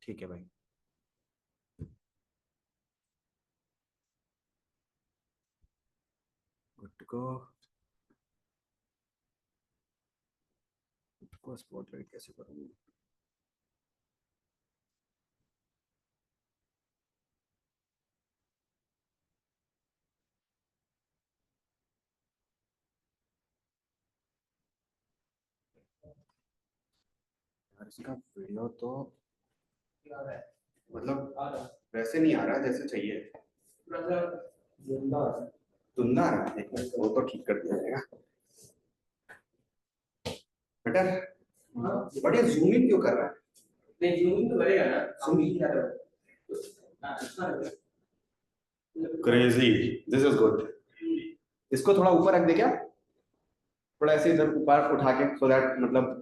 ठीक है भाई। गुड को स्पॉटलाइट कैसे करूँगी? यार इसका वीडियो तो मतलब वैसे नहीं आ रहा जैसे चाहिए, धुंधला आ रहा है। वो तो ठीक कर दिया जाएगा। बेटर बट ये जूम इन क्यों कर रहा है? नहीं जूम इन तो करेगा ना, जूम इन क्या करेगा? Crazy, this is good. इसको थोड़ा ऊपर रख दे क्या, थोड़ा ऐसे इधर ऊपर उठा के, सो दैट मतलब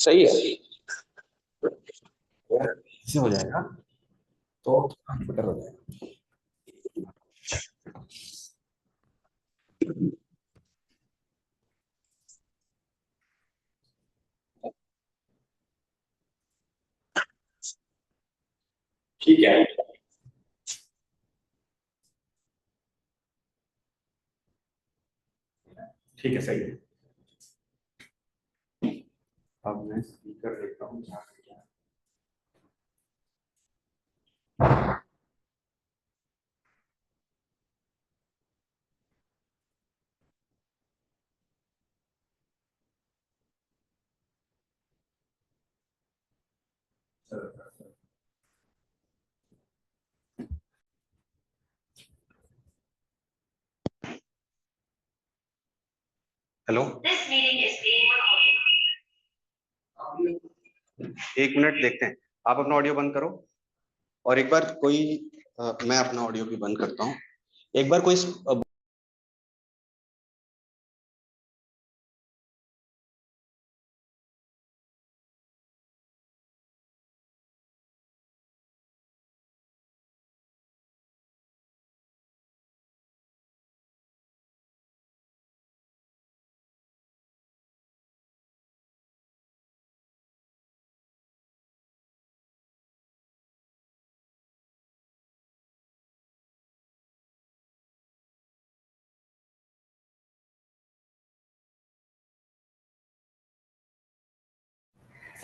सही है, ऐसे हो जाएगा तो बेटर हो जाएगा। ठीक है, ठीक है, सही है। अब मैं स्पीकर देखता हूँ। हेलो, एक मिनट देखते हैं। आप अपना ऑडियो बंद करो और एक बार कोई मैं अपना ऑडियो भी बंद करता हूँ। एक बार कोई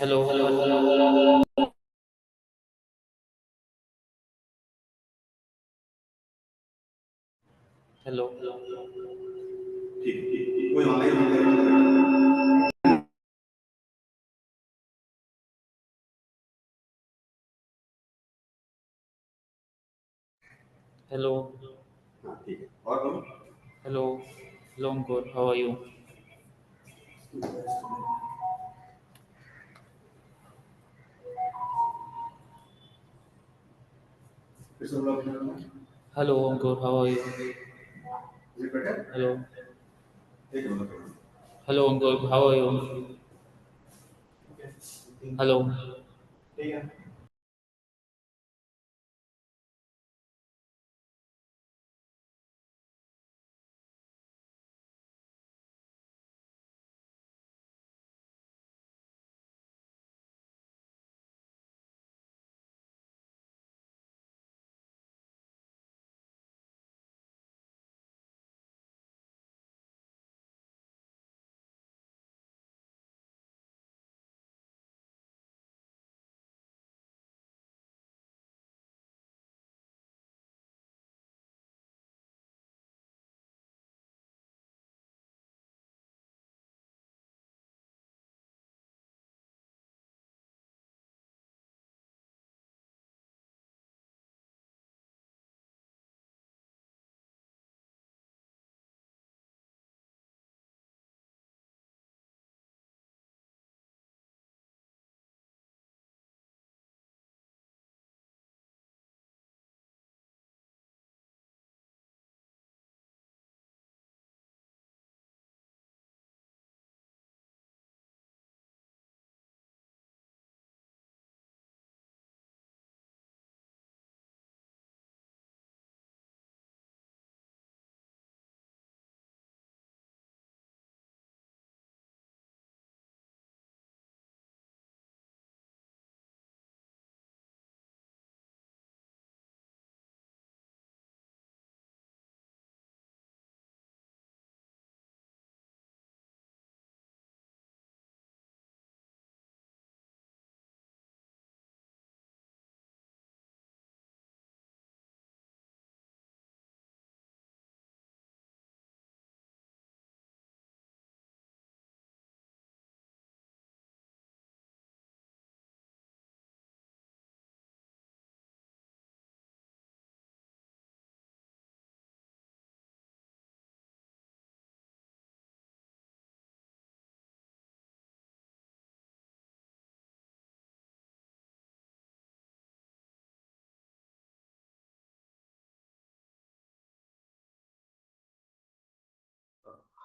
हेलो हेलो हेलो हेलो। ठीक कोई ऑनलाइन Hello, हाँ ठीक है और बोलो hello, hello, Ankur. How are you? फिर सब लोग is Hello, Ankur. How are you? It better Hello, एक minute hello, Ankur. How are you? Hello. ठीक है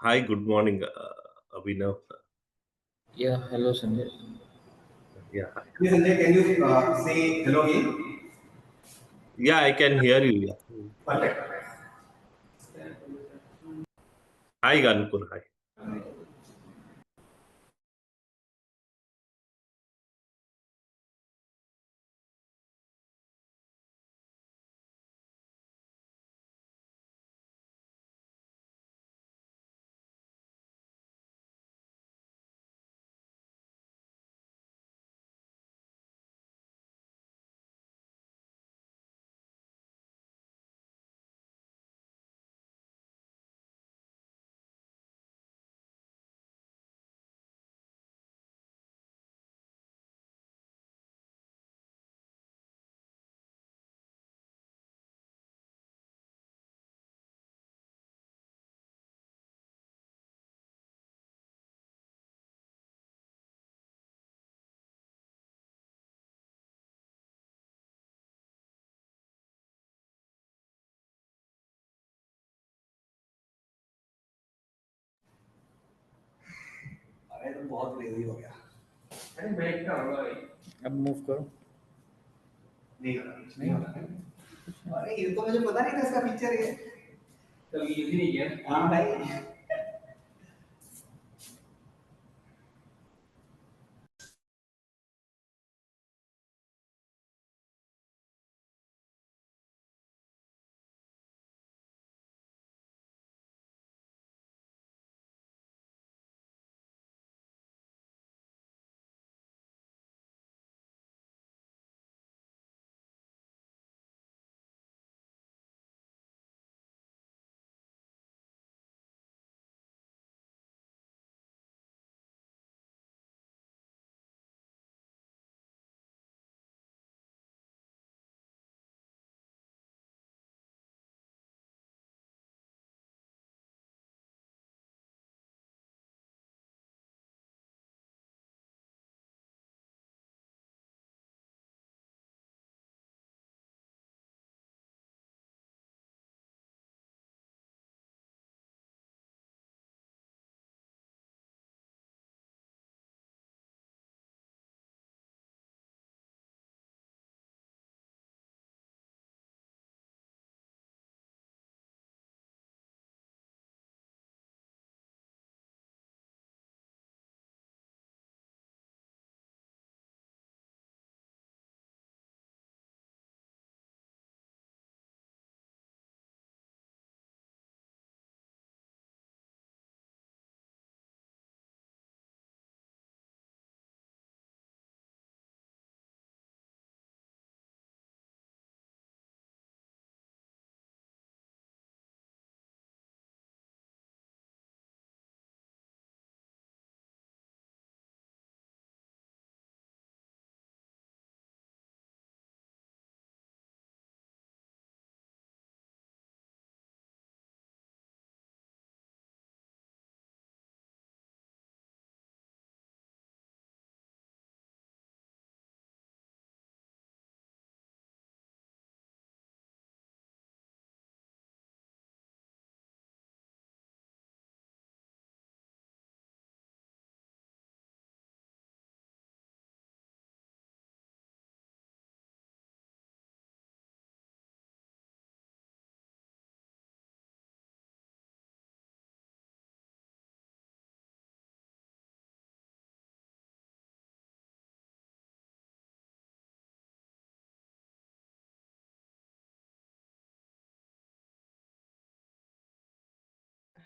Hi, good morning, Abhinav. Yeah, hello, Sanjay. Yeah, Yes, Sanjay, can you say hello again? yeah, I can hear you. Yeah. Perfect. Hi, Ganpur. Hi. अरे तो बहुत crazy हो गया अरे मैं क्या होगा भाई? अब मूव करो. नहीं हो रहा नहीं हो रहा अरे ये तो मुझे पता नहीं था इसका फीचर है तो ये भी नहीं है. हाँ भाई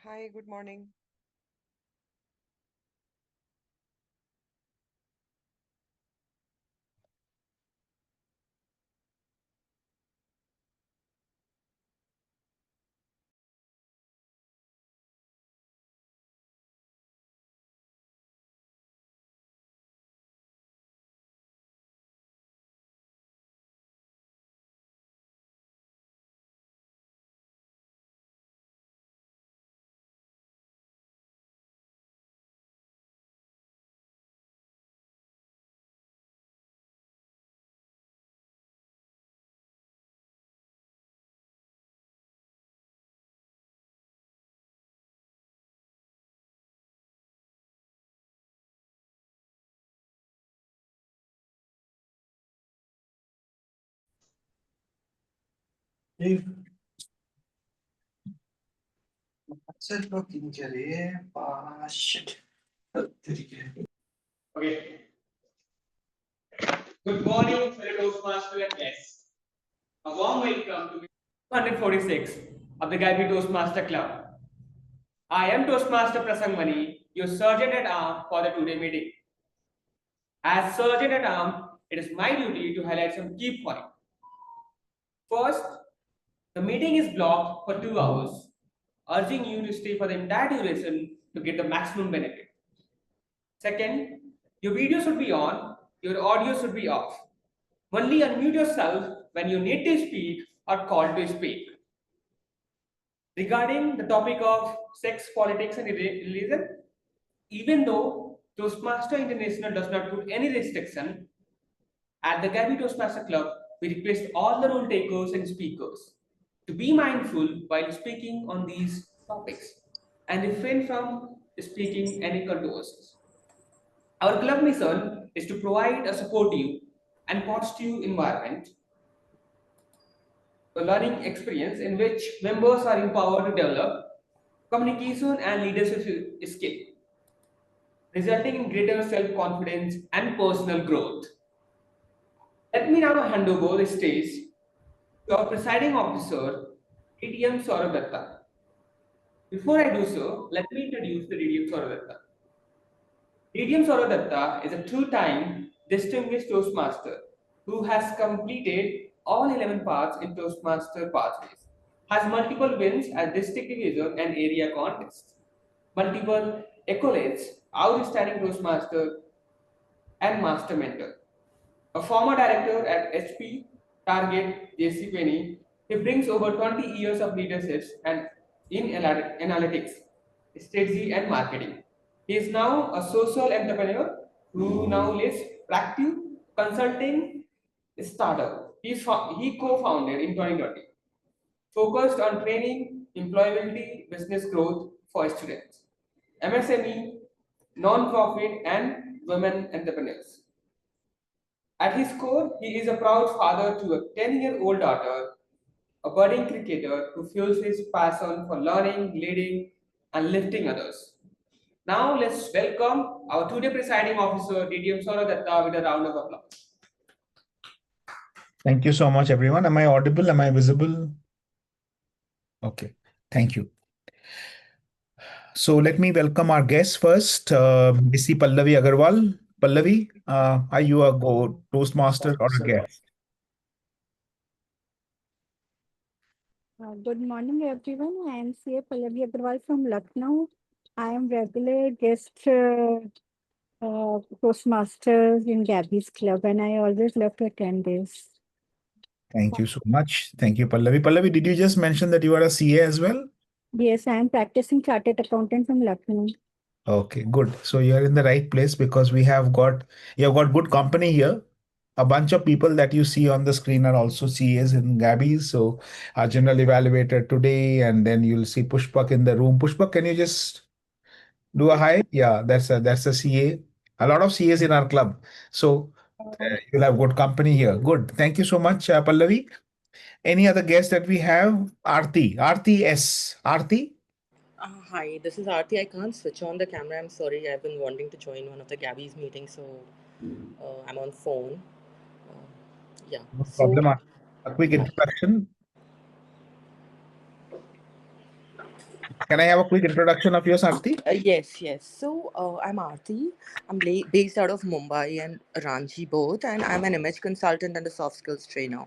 Hi, good morning. Shit. Okay. Good morning, fellow Toastmaster and guests. A warm welcome to 246 of the Gabbys Toastmaster Club. I am Toastmaster Prasangmani, your Sergeant at Arms for the today meeting. As Sergeant at Arms, it is my duty to highlight some key points. First, the meeting is blocked for 2 hours, urging you to stay for the entire duration to get the maximum benefit. Second, your video should be on, your audio should be off. Only unmute yourself when you need to speak or called to speak. Regarding the topic of sex, politics, and religion, even though Toastmaster International does not put any restriction, at the Gaby Toastmaster Club, we request all the role takers and speakers to be mindful while speaking on these topics and refrain from speaking any controversies. Our club mission is to provide a supportive and positive environment, a learning experience in which members are empowered to develop communication and leadership skill, resulting in greater self-confidence and personal growth. Let me now hand over the stage to our presiding officer, DTM Saurabh. Before I do so, let me introduce the DTM Saurabh. DTM Saurabh is a two-time distinguished Toastmaster who has completed all 11 parts in Toastmaster pathways, has multiple wins at district division and area contests, multiple accolades, outstanding Toastmaster and Master Mentor. A former director at HP, Target, JCPenney, he brings over 20 years of leadership and in analytics, strategy, and marketing. He is now a social entrepreneur who now leads Practive Consulting startup. He co-founded in 2020, focused on training, employability, business growth for students, MSME, non-profit, and women entrepreneurs. At his core, he is a proud father to a 10-year-old daughter, a budding cricketer who fuels his passion for learning, leading, and lifting others. Now, let's welcome our today presiding officer, DTM Saurabh with a round of applause. Thank you so much, everyone. Am I audible? Am I visible? Okay, thank you. So let me welcome our guests first, Missy Pallavi Agarwal. Pallavi, are you a Toastmaster or a guest? Good morning, everyone. I am CA Pallavi Agarwal from Lucknow. I am regular guest Toastmasters in Gabby's club, and I always love to attend this. Thank you so much. Thank you, Pallavi. Pallavi, did you just mention that you are a CA as well? Yes, I am practicing chartered accountant from Lucknow. Okay, good. So you're in the right place because you have got good company here. A bunch of people that you see on the screen are also CAs in Gabbys. So our general evaluator today, and then you'll see Pushpak in the room. Pushpak, can you just do a hi? Yeah, that's a CA. A lot of CAs in our club. So you'll have good company here. Good. Thank you so much, Pallavi. Any other guest that we have? Aarti. Aarti S. Aarti? Hi, this is Aarti. I can't switch on the camera. I'm sorry. I've been wanting to join one of the Gabby's meetings, so I'm on phone. Yeah. No So, problem. A quick hi. introduction. Can I have a quick introduction of yours, Aarti? Yes. So I'm Aarti. I'm based out of Mumbai and Ranchi both, and I'm an image consultant and a soft skills trainer.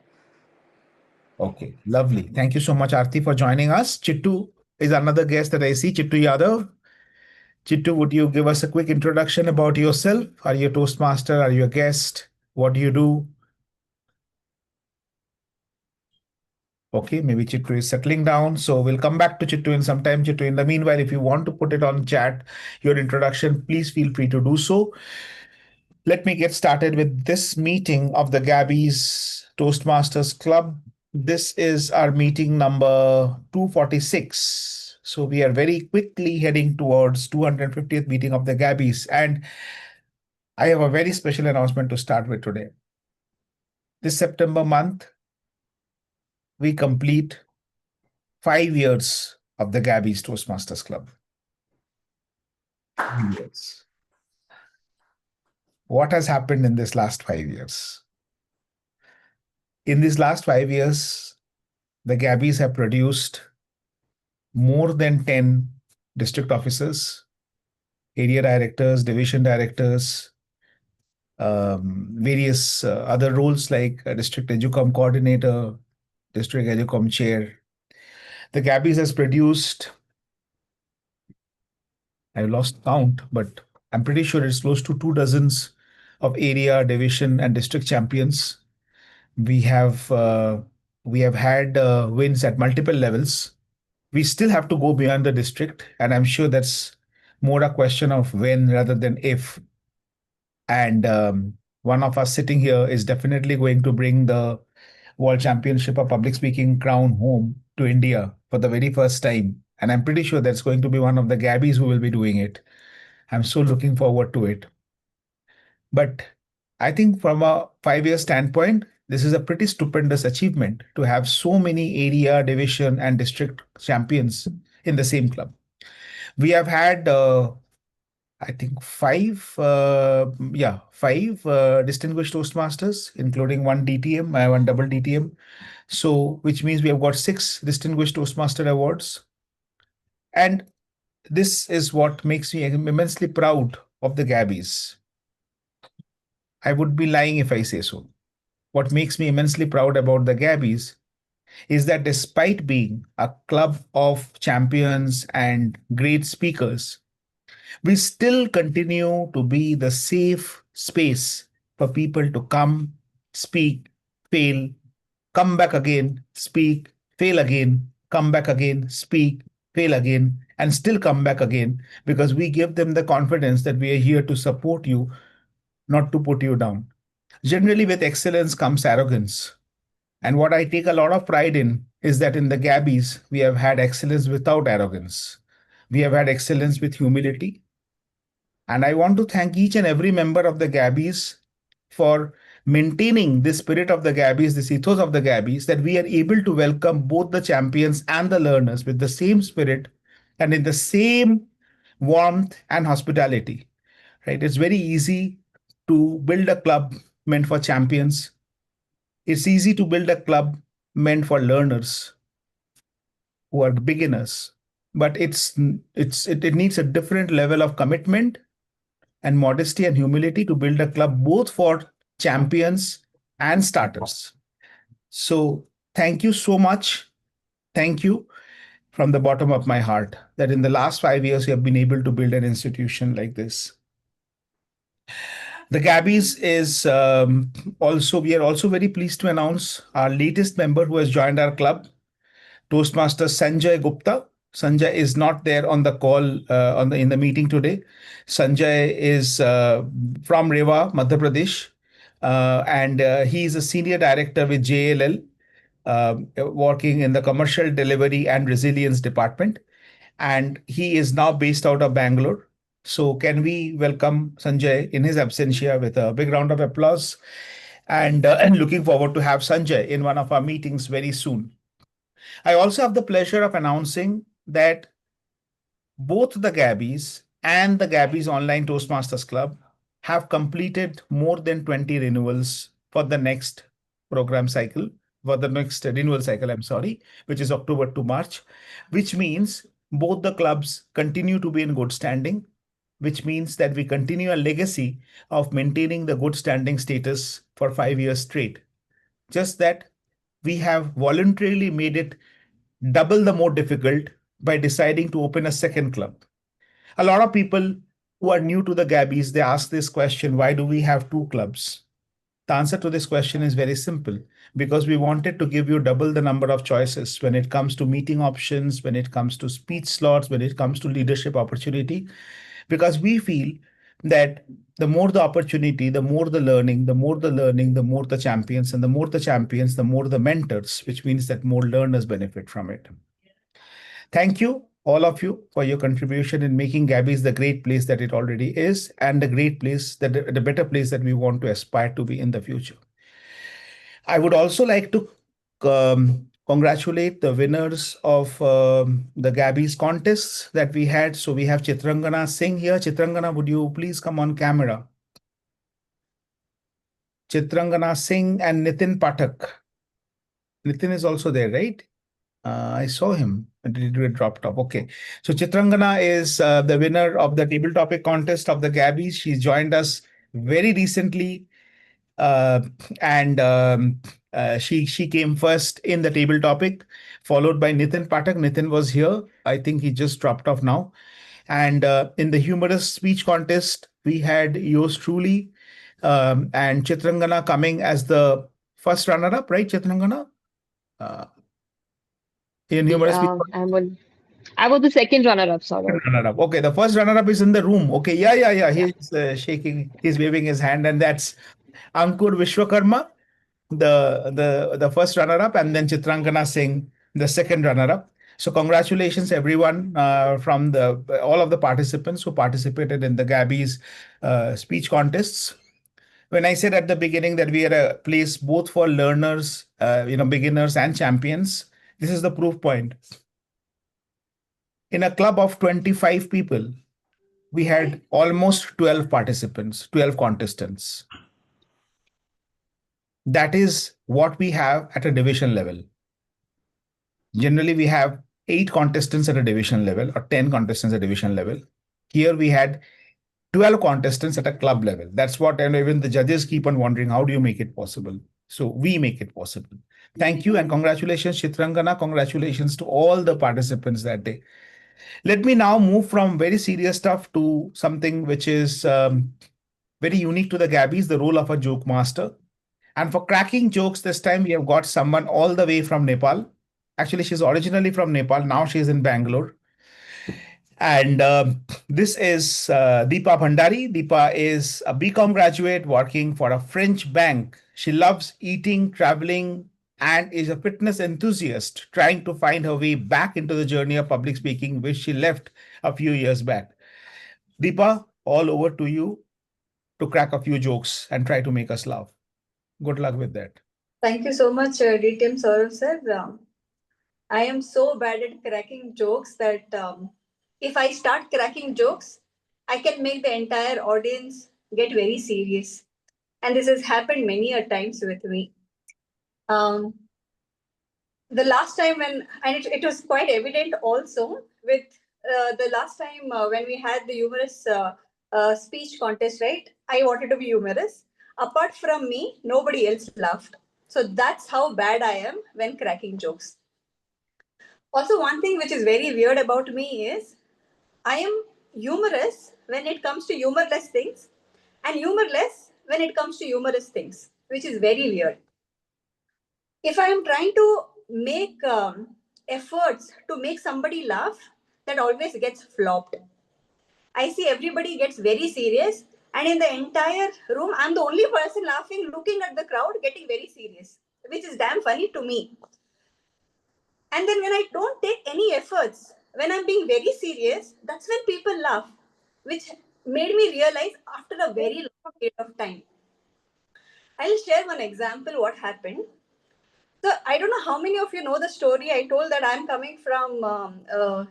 Okay, lovely. Thank you so much, Aarti, for joining us. Chittu is another guest that I see, Chittu Yadav. Chittu, would you give us a quick introduction about yourself? Are you a Toastmaster? Are you a guest? What do you do? Okay, maybe Chittu is settling down. So we'll come back to Chittu in some time. Chittu, in the meanwhile, if you want to put it on chat, your introduction, please feel free to do so. Let me get started with this meeting of the Gabbys Toastmasters Club. This is our meeting number 246. So we are very quickly heading towards 250th meeting of the Gabbys. And I have a very special announcement to start with today. This September month, we complete 5 years of the Gabbys Toastmasters Club. 5 years. What has happened in this last 5 years? In these last 5 years, the Gabbys have produced more than 10 district officers, area directors, division directors, various other roles like district educom coordinator, district educom chair. The Gabbys has produced, I lost count, but I'm pretty sure it's close to 2 dozens of area, division, and district champions. We have had wins at multiple levels. We still have to go beyond the district, and I'm sure that's more a question of when rather than if. And one of us sitting here is definitely going to bring the World Championship of Public Speaking crown home to India for the very first time. And I'm pretty sure that's going to be one of the Gabbys who will be doing it. I'm so looking forward to it. But I think from a 5 year standpoint, this is a pretty stupendous achievement to have so many area, division, and district champions in the same club. We have had, I think, five distinguished Toastmasters, including one DTM, one double DTM. So, which means we have got 6 distinguished Toastmaster awards. And this is what makes me immensely proud of the Gabbys. I would be lying if I say so. What makes me immensely proud about the Gabbys is that despite being a club of champions and great speakers, we still continue to be the safe space for people to come, speak, fail, come back again, speak, fail again, come back again, speak, fail again, and still come back again, because we give them the confidence that we are here to support you, not to put you down. Generally, with excellence comes arrogance. And what I take a lot of pride in is that in the Gabbys, we have had excellence without arrogance. We have had excellence with humility. And I want to thank each and every member of the Gabbys for maintaining the spirit of the Gabbys, this ethos of the Gabbys, that we are able to welcome both the champions and the learners with the same spirit and in the same warmth and hospitality. Right? It's very easy to build a club meant for champions. It's easy to build a club meant for learners who are beginners, but it needs a different level of commitment and modesty and humility to build a club both for champions and starters. So thank you so much. Thank you from the bottom of my heart that in the last 5 years you have been able to build an institution like this. The Gabbys is we are also very pleased to announce our latest member who has joined our club, Toastmaster Sanjay Gupta. Sanjay is not there on the call in the meeting today. Sanjay is from Rewa, Madhya Pradesh, and he is a senior director with JLL, working in the commercial delivery and resilience department, and he is now based out of Bangalore. So can we welcome Sanjay in his absentia with a big round of applause, and looking forward to have Sanjay in one of our meetings very soon. I also have the pleasure of announcing that both the Gabbys and the Gabbys Online Toastmasters Club have completed more than 20 renewals for the next program cycle, for the next renewal cycle, I'm sorry, which is October to March, which means both the clubs continue to be in good standing, which means that we continue a legacy of maintaining the good standing status for 5 years straight. Just that we have voluntarily made it double the more difficult by deciding to open a second club. A lot of people who are new to the Gabbys, they ask this question, why do we have two clubs? The answer to this question is very simple, because we wanted to give you double the number of choices when it comes to meeting options, when it comes to speech slots, when it comes to leadership opportunity, because we feel that the more the opportunity, the more the learning, the more the learning, the more the champions, and the more the champions, the more the mentors, which means that more learners benefit from it. Thank you, all of you, for your contribution in making Gabbys the great place that it already is, and the great place, that the better place that we want to aspire to be in the future. I would also like to congratulate the winners of the Gabbys contests that we had. So we have Chitrangana Singh here. Chitrangana, would you please come on camera? Chitrangana Singh and Nitin Pathak. Nitin is also there, right? I saw him. It dropped off. Okay. So Chitrangana is the winner of the table topic contest of the Gabbys. She joined us very recently, and she came first in the table topic, followed by Nitin Pathak. Nitin was here. I think he just dropped off now. And in the humorous speech contest, we had yours truly and Chitrangana coming as the first runner-up, right, Chitrangana? In humorous speech. I was the second runner-up, sort of. Runner-up. Okay, the first runner-up is in the room. Okay, yeah. Yeah. He's shaking, he's waving his hand, and that's Ankur Vishwakarma, the first runner-up, and then Chitrangana Singh, the second runner-up. So congratulations, everyone, from all of the participants who participated in the Gabbys speech contests. When I said at the beginning that we are a place both for learners, beginners and champions, this is the proof point. In a club of 25 people, we had almost 12 participants, 12 contestants. That is what we have at a division level. Generally, we have 8 contestants at a division level or 10 contestants at division level. Here we had 12 contestants at a club level. That's what, and even the judges keep on wondering, how do you make it possible? So we make it possible. Thank you and congratulations, Chitrangana. Congratulations to all the participants that day. Let me now move from very serious stuff to something which is very unique to the Gabbys, the role of a joke master. And for cracking jokes this time, we have got someone all the way from Nepal. Actually, she's originally from Nepal. Now she's in Bangalore. And this is Deepa Bhandari. Deepa is a BCom graduate working for a French bank. She loves eating, traveling, and is a fitness enthusiast trying to find her way back into the journey of public speaking, which she left a few years back. Deepa, all over to you to crack a few jokes and try to make us laugh. Good luck with that. Thank you so much, DTM Saurav sir. I am so bad at cracking jokes that if I start cracking jokes, I can make the entire audience get very serious. And this has happened many a times with me. The last time and it was quite evident also with the last time when we had the humorous speech contest, right? I wanted to be humorous. Apart from me, nobody else laughed. So that's how bad I am when cracking jokes. Also, one thing which is very weird about me is I am humorous when it comes to humorless things and humorless when it comes to humorous things, which is very weird. If I am trying to make efforts to make somebody laugh, that always gets flopped. I see everybody gets very serious, and in the entire room, I'm the only person laughing, looking at the crowd, getting very serious, which is damn funny to me. And then when I don't take any efforts, when I'm being very serious, that's when people laugh, which made me realize after a very long period of time. I'll share one example what happened. So I don't know how many of you know the story. I told that I'm coming from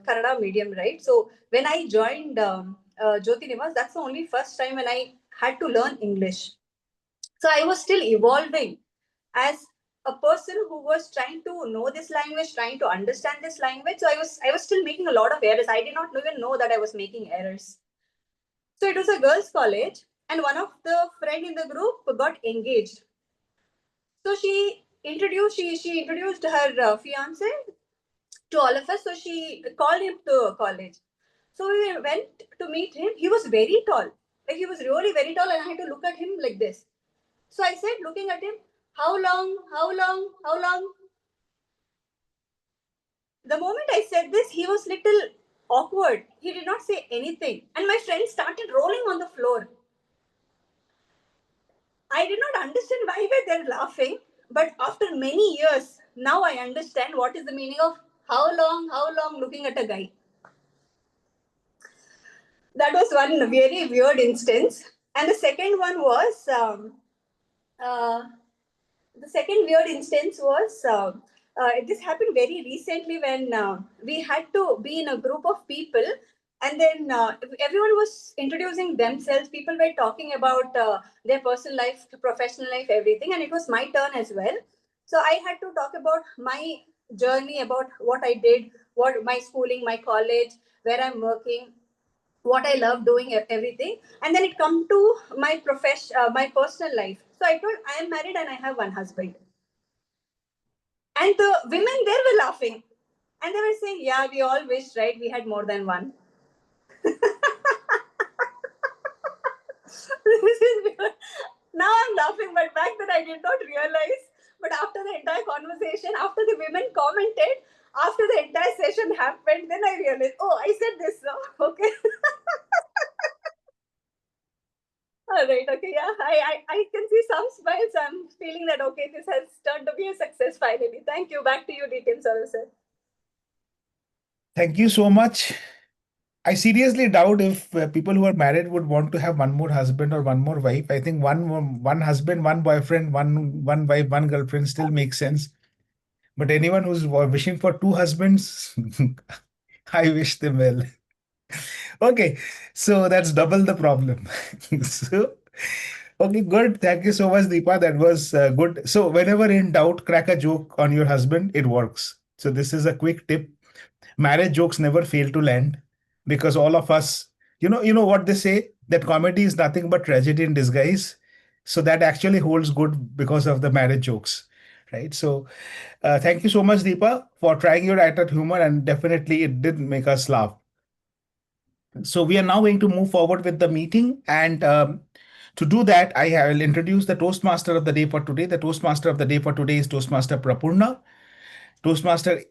Kannada medium, right? So when I joined Jyoti Nivas, that's the only first time when I had to learn English. So I was still evolving as a person who was trying to know this language, trying to understand this language. So I was still making a lot of errors. I did not even know that I was making errors. So it was a girls' college, and one of the friend in the group got engaged. So she introduced her fiance to all of us. So she called him to college. So we went to meet him. He was very tall. Like he was really very tall, and I had to look at him like this. So I said, looking at him, how long, how long, how long? The moment I said this, he was little awkward. He did not say anything. And my friends started rolling on the floor. I did not understand why were they laughing. But after many years, now I understand what is the meaning of how long looking at a guy. That was one very weird instance. And the second one was, the second weird instance was, this happened very recently when we had to be in a group of people, and then everyone was introducing themselves. People were talking about their personal life, professional life, everything, and it was my turn as well. So I had to talk about my journey, about what I did, what my schooling, my college, where I'm working, what I love doing, everything. And then it come to my my personal life. So I told I am married and I have one husband. And the women there were laughing. And they were saying, yeah, we all wish, right? We had more than one. Now I'm laughing, but back then I did not realize. But after the entire conversation, after the women commented, after the entire session happened, then I realized, oh, I said this. Okay. All right. Okay. Yeah. I can see some smiles. I'm feeling that, okay, this has turned to be a success finally. Thank you. Back to you, Deacon Sir. Thank you so much. I seriously doubt if people who are married would want to have one more husband or one more wife. I think one husband, one boyfriend, one wife, one girlfriend still makes sense. But anyone who's wishing for two husbands, I wish them well. Okay, so that's double the problem. So, okay, good. Thank you so much, Deepa. That was good. So, whenever in doubt, crack a joke on your husband. It works. So, this is a quick tip. Marriage jokes never fail to land because all of us, you know what they say, that comedy is nothing but tragedy in disguise. So that actually holds good because of the marriage jokes, right? So, thank you so much, Deepa, for trying your act at humor, and definitely it did make us laugh. So we are now going to move forward with the meeting, and to do that, I will introduce the Toastmaster of the day for today. The Toastmaster of the day for today is Toastmaster Prapurna. Toastmaster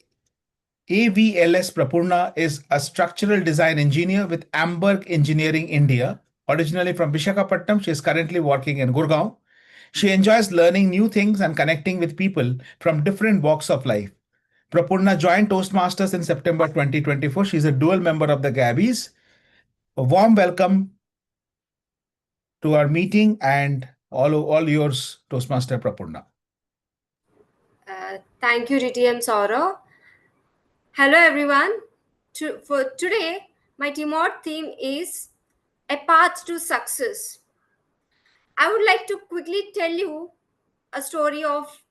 AVLS Prapurna is a structural design engineer with Amberg Engineering India. Originally from Visakhapatnam, she is currently working in Gurgaon. She enjoys learning new things and connecting with people from different walks of life. Prapurna joined Toastmasters in September 2024. She is a dual member of the Gabbys. A warm welcome to our meeting, and all yours, Toastmaster Prapurna. Thank you, DTM Saurav. Hello, everyone. For today, my Timor theme is a path to success. I would like to quickly tell you a story of,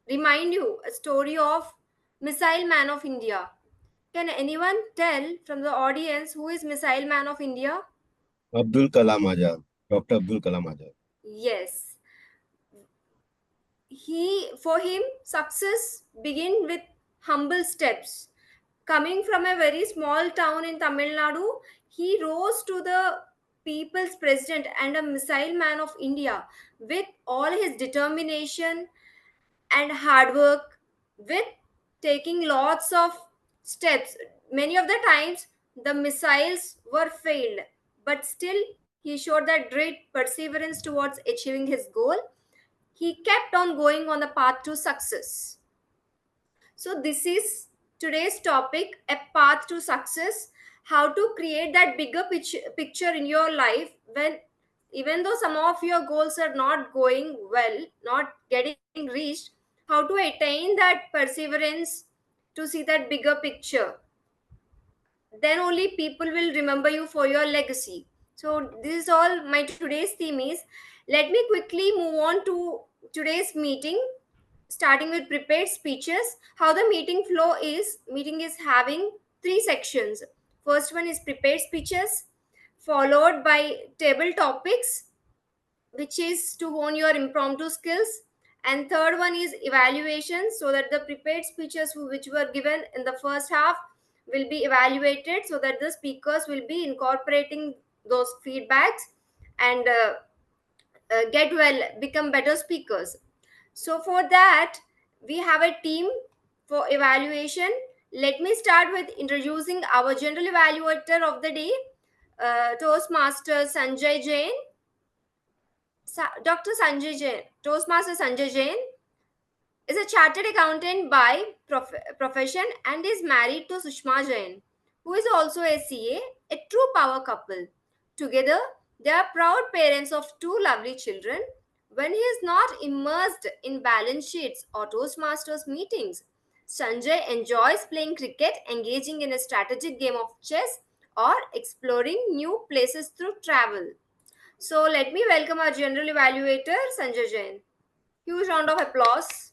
remind you a story of Missile Man of India. Can anyone tell from the audience who is Missile Man of India? Abdul Kalam Azad, Dr. Abdul Kalam Azad. Yes. For him, success begin with humble steps. Coming from a very small town in Tamil Nadu, he rose to the people's president and a missile man of India with all his determination and hard work, with taking lots of steps. Many of the times, the missiles were failed, but still he showed that great perseverance towards achieving his goal. He kept on going on the path to success. So this is today's topic, a path to success, how to create that bigger picture in your life when even though some of your goals are not going well, not getting reached, how to attain that perseverance to see that bigger picture. Then only people will remember you for your legacy. So this is all my today's theme is. Let me quickly move on to today's meeting. starting with prepared speeches. How the meeting flow is, meeting is having 3 sections. First one is prepared speeches, followed by table topics, which is to hone your impromptu skills, and third one is evaluation, so that the prepared speeches which were given in the first half will be evaluated, so that the speakers will be incorporating those feedbacks and become better speakers. So for that, we have a team for evaluation. Let me start with introducing our general evaluator of the day, Toastmaster Sanjay Jain. Dr. Sanjay Jain, Toastmaster Sanjay Jain is a chartered accountant by profession and is married to Sushma Jain, who is also a CA, a true power couple. Together, they are proud parents of 2 lovely children. When he is not immersed in balance sheets or Toastmasters meetings, Sanjay enjoys playing cricket, engaging in a strategic game of chess, or exploring new places through travel. So let me welcome our general evaluator, Sanjay Jain. Huge round of applause.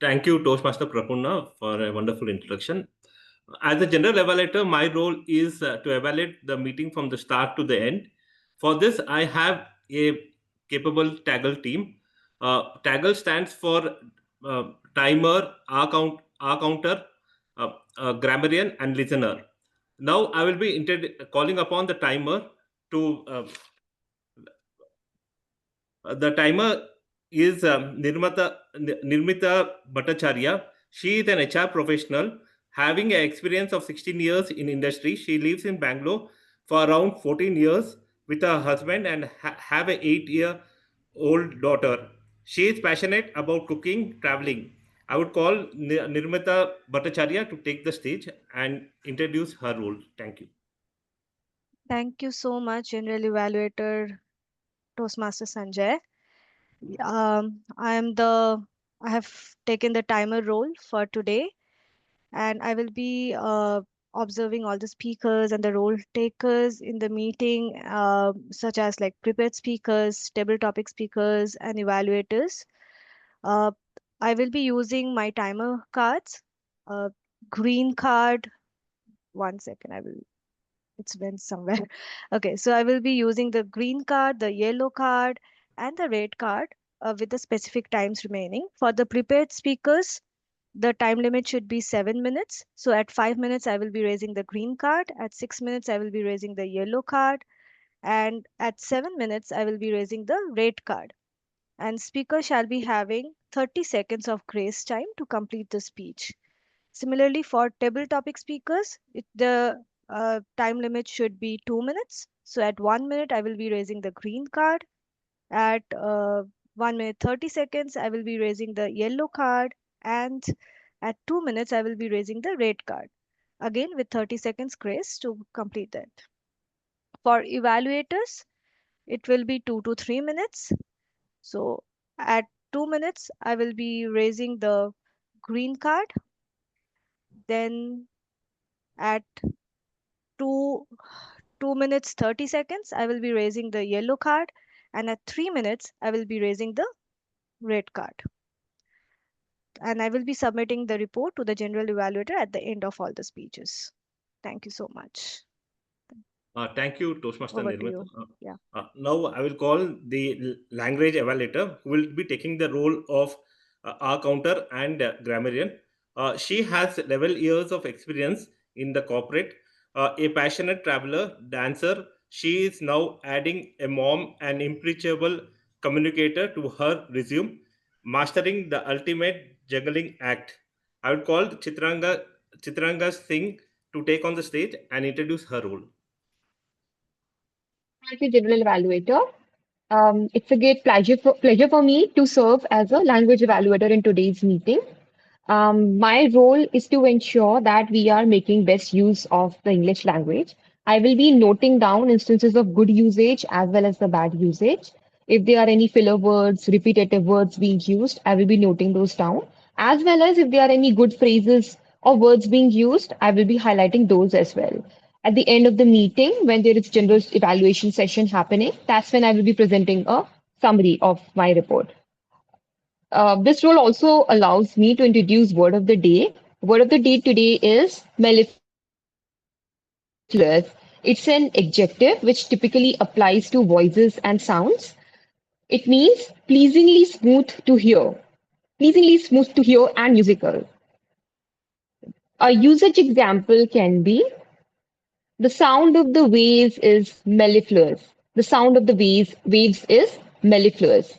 Thank you, Toastmaster Prapunna, for a wonderful introduction. As a general evaluator, my role is to evaluate the meeting from the start to the end. For this, I have a capable Taggle team. Taggle stands for timer, R counter, grammarian, and listener. Now, I will be calling upon the timer to. The timer is Nirmita Bhattacharya. She is an HR professional having an experience of 16 years in industry. She lives in Bangalore for around 14 years with her husband and have an 8-year-old daughter. She is passionate about cooking, traveling. I would call Nirmita Bhattacharya to take the stage and introduce her role. Thank you. Thank you so much, General Evaluator Toastmaster Sanjay. I have taken the timer role for today, and I will be observing all the speakers and the role takers in the meeting, such as like prepared speakers, table topic speakers, and evaluators. I will be using my timer cards. Green card. 1 second, it's went somewhere. Okay, so I will be using the green card, the yellow card, and the red card with the specific times remaining. For the prepared speakers, the time limit should be 7 minutes. So at 5 minutes, I will be raising the green card. At 6 minutes, I will be raising the yellow card. And at 7 minutes, I will be raising the red card. And speaker shall be having 30 seconds of grace time to complete the speech. Similarly, for table topic speakers, the time limit should be 2 minutes. So at 1 minute, I will be raising the green card. At 1 minute 30 seconds, I will be raising the yellow card. And at 2 minutes, I will be raising the red card. Again, with 30 seconds grace to complete that. For evaluators, it will be 2 to 3 minutes. So at 2 minutes, I will be raising the green card. Then at 2 minutes 30 seconds, I will be raising the yellow card. And at 3 minutes, I will be raising the red card. And I will be submitting the report to the general evaluator at the end of all the speeches. Thank you so much. Thank you, Toastmaster Over to Nirmita. you. Yeah. Now I will call the language evaluator who will be taking the role of R counter and grammarian. She has 11 years of experience in the corporate, a passionate traveler, dancer. She is now adding a mom and impeccable communicator to her resume, mastering the ultimate juggling act. I would call Chitranga Singh to take on the stage and introduce her role. Thank you, General Evaluator. It's a great pleasure for me to serve as a language evaluator in today's meeting. My role is to ensure that we are making best use of the English language. I will be noting down instances of good usage as well as the bad usage. If there are any filler words, repetitive words being used, I will be noting those down. As well as if there are any good phrases or words being used, I will be highlighting those as well. At the end of the meeting, when there is general evaluation session happening, that's when I will be presenting a summary of my report. This role also allows me to introduce word of the day. Word of the day today is mellifluous. It's an adjective which typically applies to voices and sounds. It means pleasingly smooth to hear and musical. A usage example can be the sound of the waves is mellifluous. The sound of the waves is mellifluous.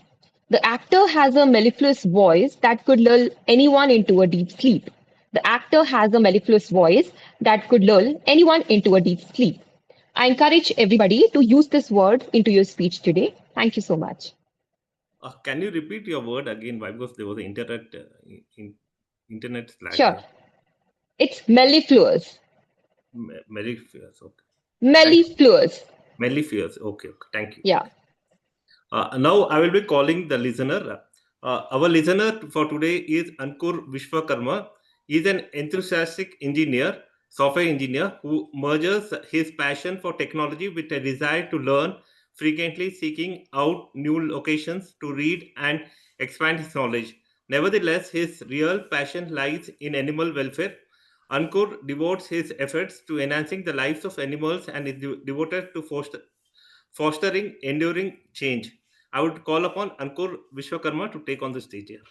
The actor has a mellifluous voice that could lull anyone into a deep sleep. The actor has a mellifluous voice that could lull anyone into a deep sleep. I encourage everybody to use this word into your speech today. Thank you so much. Can you repeat your word again? Why? Because there was an internet lag Sure. there. It's mellifluous. Mellifluous. Okay. Mellifluous. Mellifluous. Okay. Thank you. Yeah. Now I will be calling the listener. Our listener for today is Ankur Vishwakarma. He is an enthusiastic engineer, software engineer who merges his passion for technology with a desire to learn, frequently seeking out new locations to read and expand his knowledge. Nevertheless, his real passion lies in animal welfare. Ankur devotes his efforts to enhancing the lives of animals and is devoted to fostering enduring change. I would call upon Ankur Vishwakarma to take on the stage here.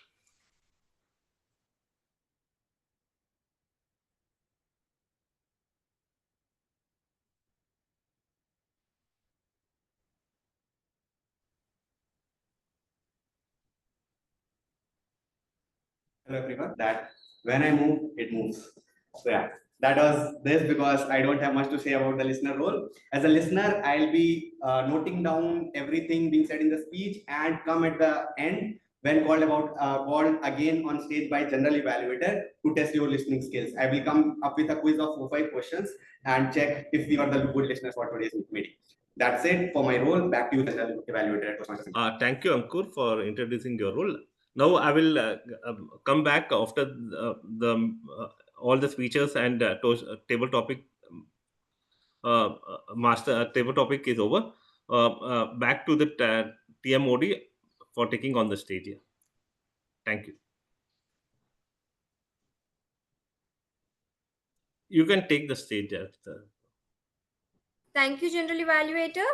Hello everyone. That when I move, it moves. So yeah, that was this because I don't have much to say about the listener role. As a listener, I'll be noting down everything being said in the speech and come at the end when called again on stage by general evaluator to test your listening skills. I will come up with a quiz of 4-5 questions and check if we are the good listeners for today's meeting. That's it for my role. Back to you, general evaluator. Thank you, Ankur, for introducing your role. Now I will come back after the all the speeches and table topic master table topic is over. Back to the TMOD for taking on the stage here. Thank you. You can take the stage after. Thank you, General Evaluator.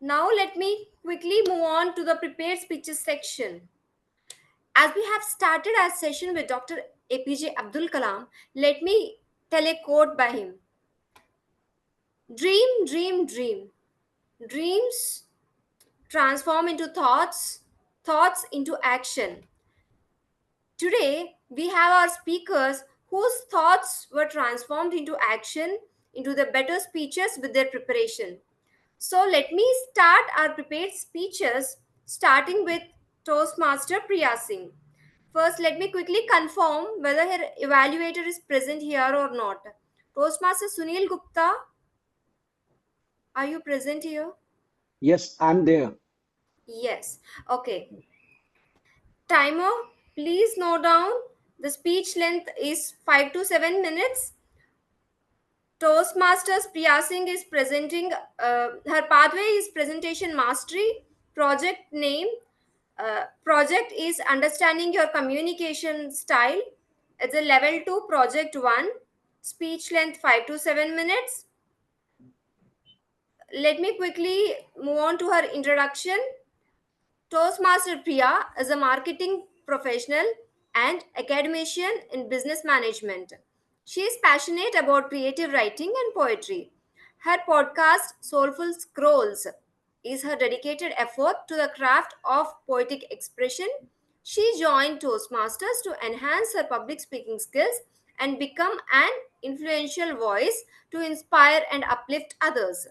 Now let me quickly move on to the prepared speeches section. As we have started our session with Dr. APJ Abdul Kalam, let me tell a quote by him. Dream, dream, dream. Dreams transform into thoughts, thoughts into action. Today, we have our speakers whose thoughts were transformed into action, into the better speeches with their preparation. So let me start our prepared speeches starting with Toastmaster Priya Singh. First, let me quickly confirm whether her evaluator is present here or not. Toastmaster Sunil Gupta, are you present here? Yes, I'm there. Yes. Okay. Timer, please note down the speech length is 5 to 7 minutes. Toastmasters Priya Singh is presenting, her pathway is presentation mastery, project name, project is understanding your communication style. It's a level 2 project 1, speech length 5 to 7 minutes. Let me quickly move on to her introduction. Toastmaster Priya is a marketing professional and academician in business management. She is passionate about creative writing and poetry. Her podcast, Soulful Scrolls, is her dedicated effort to the craft of poetic expression. She joined Toastmasters to enhance her public speaking skills and become an influential voice to inspire and uplift others.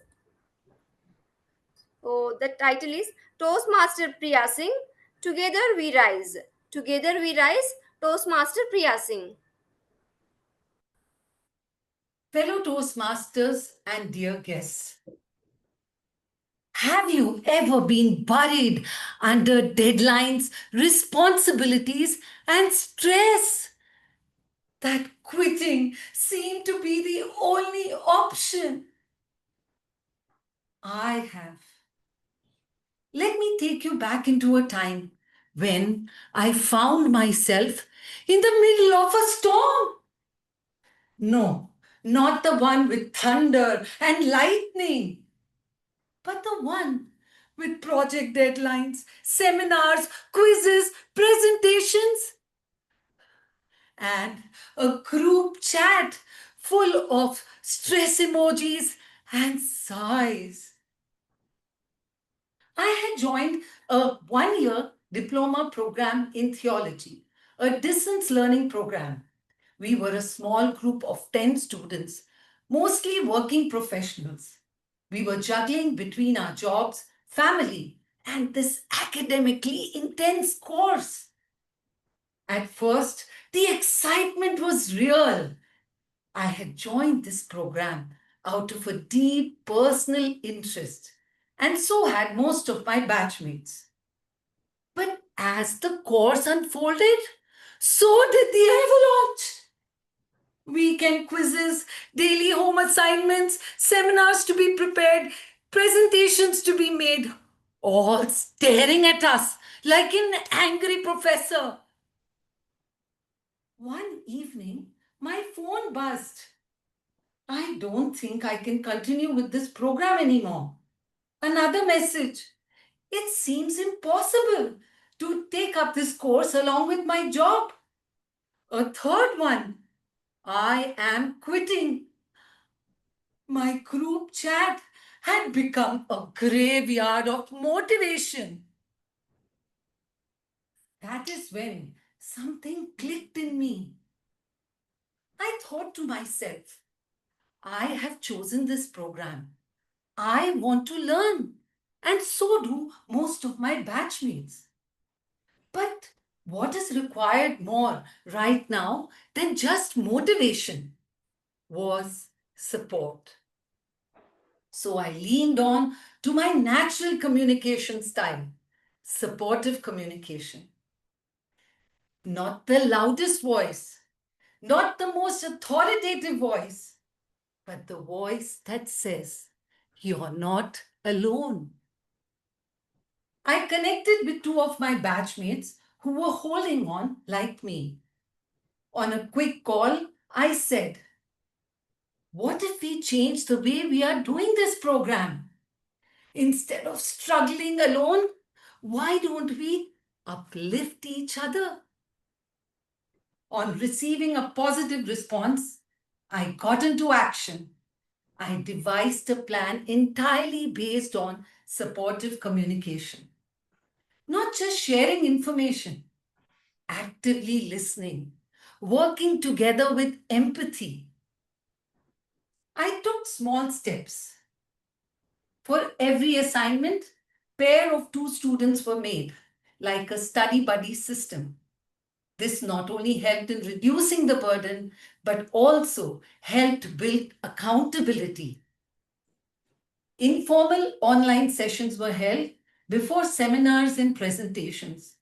Oh, the title is Toastmaster Priya Singh, Together We Rise. Together We Rise, Toastmaster Priya Singh. Fellow Toastmasters and dear guests, have you ever been buried under deadlines, responsibilities, and stress? That quitting seemed to be the only option. I have. Let me take you back into a time when I found myself in the middle of a storm. No, not the one with thunder and lightning, but the one with project deadlines, seminars, quizzes, presentations, and a group chat full of stress emojis and sighs. I had joined a 1 year diploma program in theology, a distance learning program. We were a small group of 10 students, mostly working professionals. We were juggling between our jobs, family, and this academically intense course. At first, the excitement was real. I had joined this program out of a deep personal interest, and so had most of my batchmates. But as the course unfolded, so did the avalanche. Weekend quizzes, daily home assignments, seminars to be prepared, presentations to be made, all staring at us like an angry professor. One evening, my phone buzzed. I don't think I can continue with this program anymore. Another message. It seems impossible to take up this course along with my job. A third one. I am quitting. My group chat had become a graveyard of motivation. That is when something clicked in me. I thought to myself, I have chosen this program. I want to learn, and so do most of my batchmates. But what is required more right now than just motivation was support. So I leaned on to my natural communication style, supportive communication. Not the loudest voice, not the most authoritative voice, but the voice that says, "You're not alone." I connected with two of my batchmates who were holding on like me. On a quick call, I said, "What if we change the way we are doing this program? Instead of struggling alone, why don't we uplift each other?" On receiving a positive response, I got into action. I devised a plan entirely based on supportive communication. Not just sharing information, actively listening, working together with empathy. I took small steps. For every assignment, pair of two students were made, like a study buddy system. This not only helped in reducing the burden, but also helped build accountability. Informal online sessions were held before seminars and presentations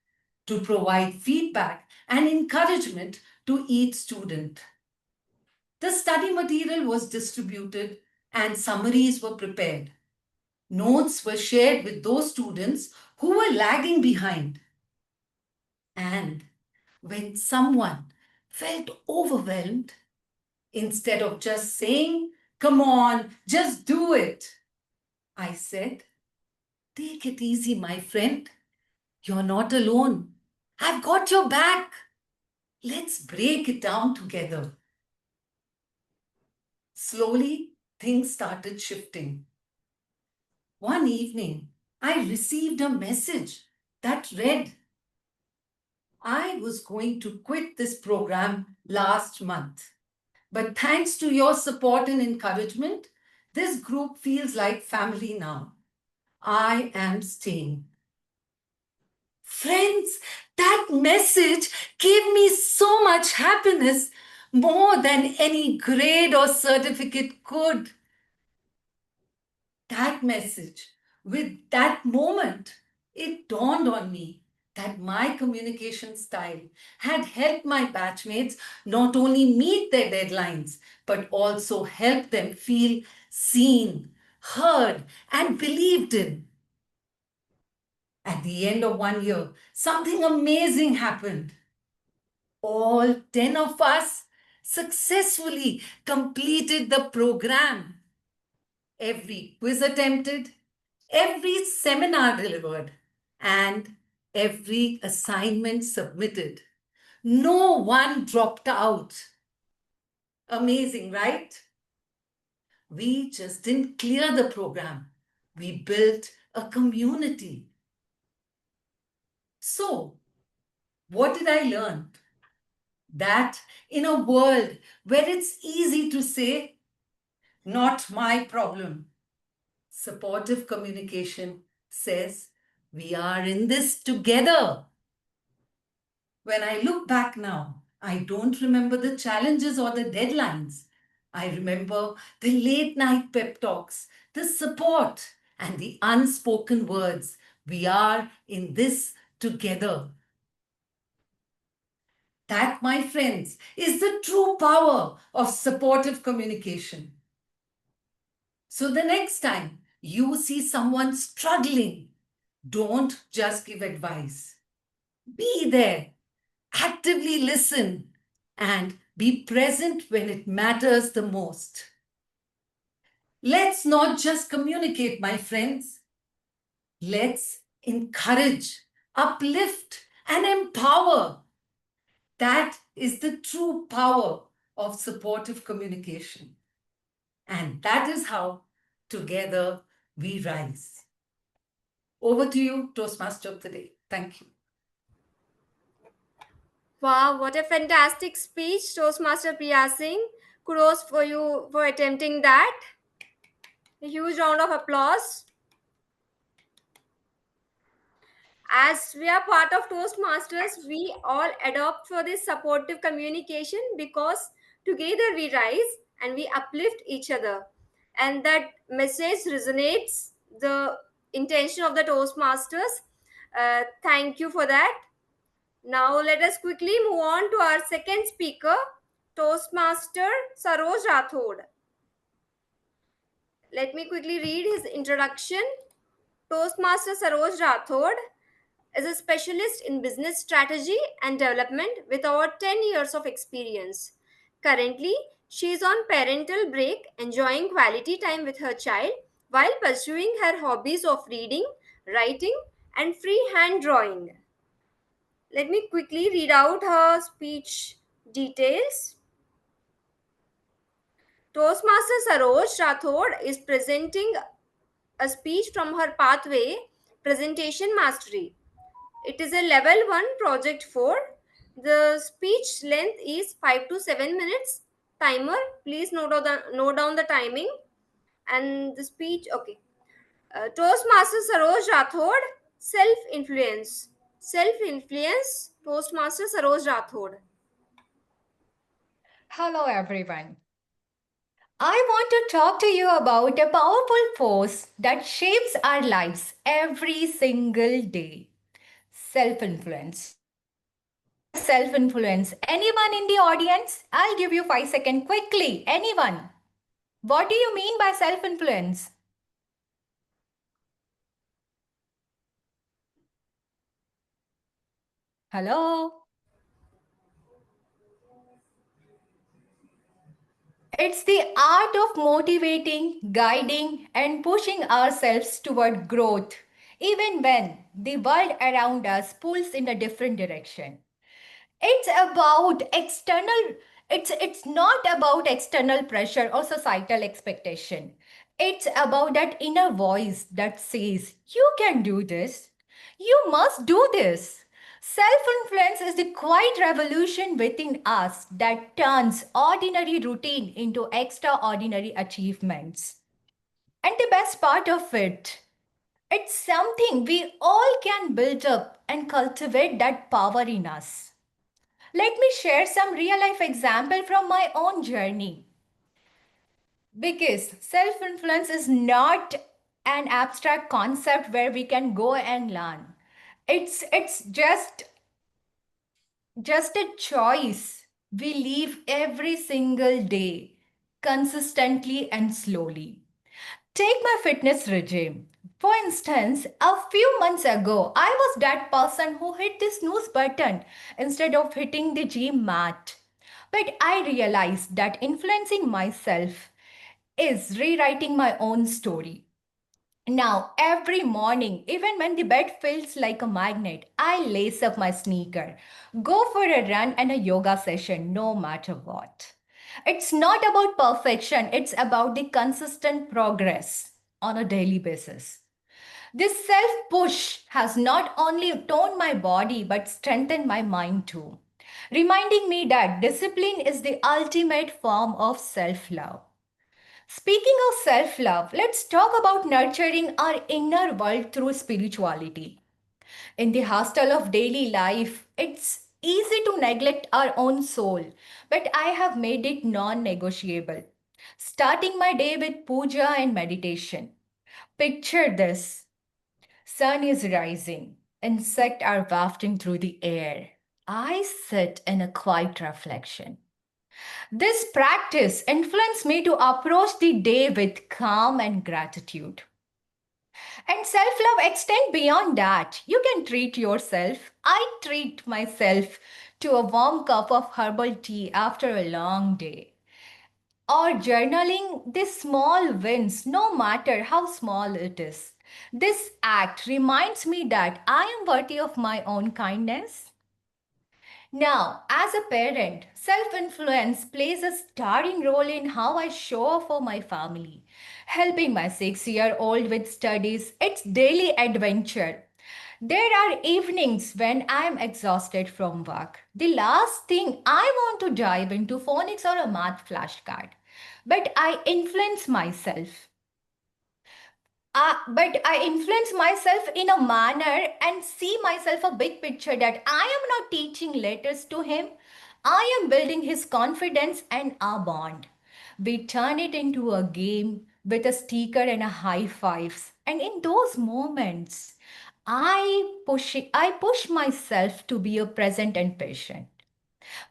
to provide feedback and encouragement to each student. The study material was distributed and summaries were prepared. Notes were shared with those students who were lagging behind. And when someone felt overwhelmed, instead of just saying, "Come on, just do it," I said, "Take it easy, my friend. You're not alone. I've got your back. Let's break it down together." Slowly, things started shifting. One evening, I received a message that read, "I was going to quit this program last month, but thanks to your support and encouragement, this group feels like family now. I am staying." Friends, that message gave me so much happiness, more than any grade or certificate could. That message, with that moment, it dawned on me that my communication style had helped my batchmates not only meet their deadlines, but also help them feel seen, heard, and believed in. At the end of 1 year, something amazing happened. All 10 of us successfully completed the program. Every quiz attempted, every seminar delivered, and every assignment submitted. No one dropped out. Amazing, right? We just didn't clear the program. We built a community. So, what did I learn? That in a world where it's easy to say, not my problem, supportive communication says, we are in this together. When I look back now, I don't remember the challenges or the deadlines. I remember the late night pep talks, the support, and the unspoken words. We are in this together. That, my friends, is the true power of supportive communication. So the next time you see someone struggling, don't just give advice. Be there, actively listen, and be present when it matters the most. Let's not just communicate, my friends. Let's encourage, uplift, and empower. That is the true power of supportive communication. And that is how together we rise. Over to you, Toastmaster of the Day. Thank you. Wow, what a fantastic speech, Toastmaster Priya Singh. Kudos for you for attempting that. A huge round of applause. As we are part of Toastmasters, we all adopt for this supportive communication because together we rise and we uplift each other. And that message resonates the intention of the Toastmasters. Thank you for that. Now let us quickly move on to our second speaker, Toastmaster Saroj Rathod. Let me quickly read his introduction. Toastmaster Saroj Rathod is a specialist in business strategy and development with over 10 years of experience. Currently, she is on parental break, enjoying quality time with her child while pursuing her hobbies of reading, writing, and freehand drawing. Let me quickly read out her speech details. Toastmaster Saroj Rathod is presenting a speech from her pathway, Presentation Mastery. It is a level 1 project 4. The speech length is 5 to 7 minutes. Timer, please note down the timing. And the speech, okay. Toastmaster Saroj Rathod, self-influence. Self-influence, Toastmaster Saroj Rathod. Hello, everyone. I want to talk to you about a powerful force that shapes our lives every single day. Self-influence. Self-influence. Anyone in the audience? I'll give you 5 seconds quickly. Anyone? What do you mean by self-influence? Hello? It's the art of motivating, guiding, and pushing ourselves toward growth, even when the world around us pulls in a different direction. It's about external, it's not about external pressure or societal expectation. It's about that inner voice that says, you can do this. You must do this. Self-influence is the quiet revolution within us that turns ordinary routine into extraordinary achievements. And the best part of it, it's something we all can build up and cultivate that power in us. Let me share some real life example from my own journey. Because self-influence is not an abstract concept where we can go and learn. It's just a choice we live every single day, consistently and slowly. Take my fitness regime. For instance, a few months ago, I was that person who hit the snooze button instead of hitting the gym mat. But I realized that influencing myself is rewriting my own story. Now, every morning, even when the bed feels like a magnet, I lace up my sneaker, go for a run and a yoga session, no matter what. It's not about perfection, it's about the consistent progress on a daily basis. This self push has not only toned my body but strengthened my mind too, reminding me that discipline is the ultimate form of self love. Speaking of self love, let's talk about nurturing our inner world through spirituality. In the hustle of daily life, it's easy to neglect our own soul, but I have made it non negotiable. Starting my day with puja and meditation. Picture this: sun is rising, insects are wafting through the air. I sit in a quiet reflection. This practice influenced me to approach the day with calm and gratitude. And self love extend beyond that. You can treat yourself. I treat myself to a warm cup of herbal tea after a long day. Or journaling the small wins, no matter how small it is. This act reminds me that I am worthy of my own kindness. Now, as a parent, self influence plays a starring role in how I show up for my family. Helping my 6-year-old with studies, it's daily adventure. There are evenings when I am exhausted from work. The last thing I want to dive into phonics or a math flashcard. But I influence myself. But I influence myself in a manner and see myself a big picture that I am not teaching letters to him. I am building his confidence and our bond. We turn it into a game with a sticker and a high fives. And in those moments, I push myself to be a present and patient.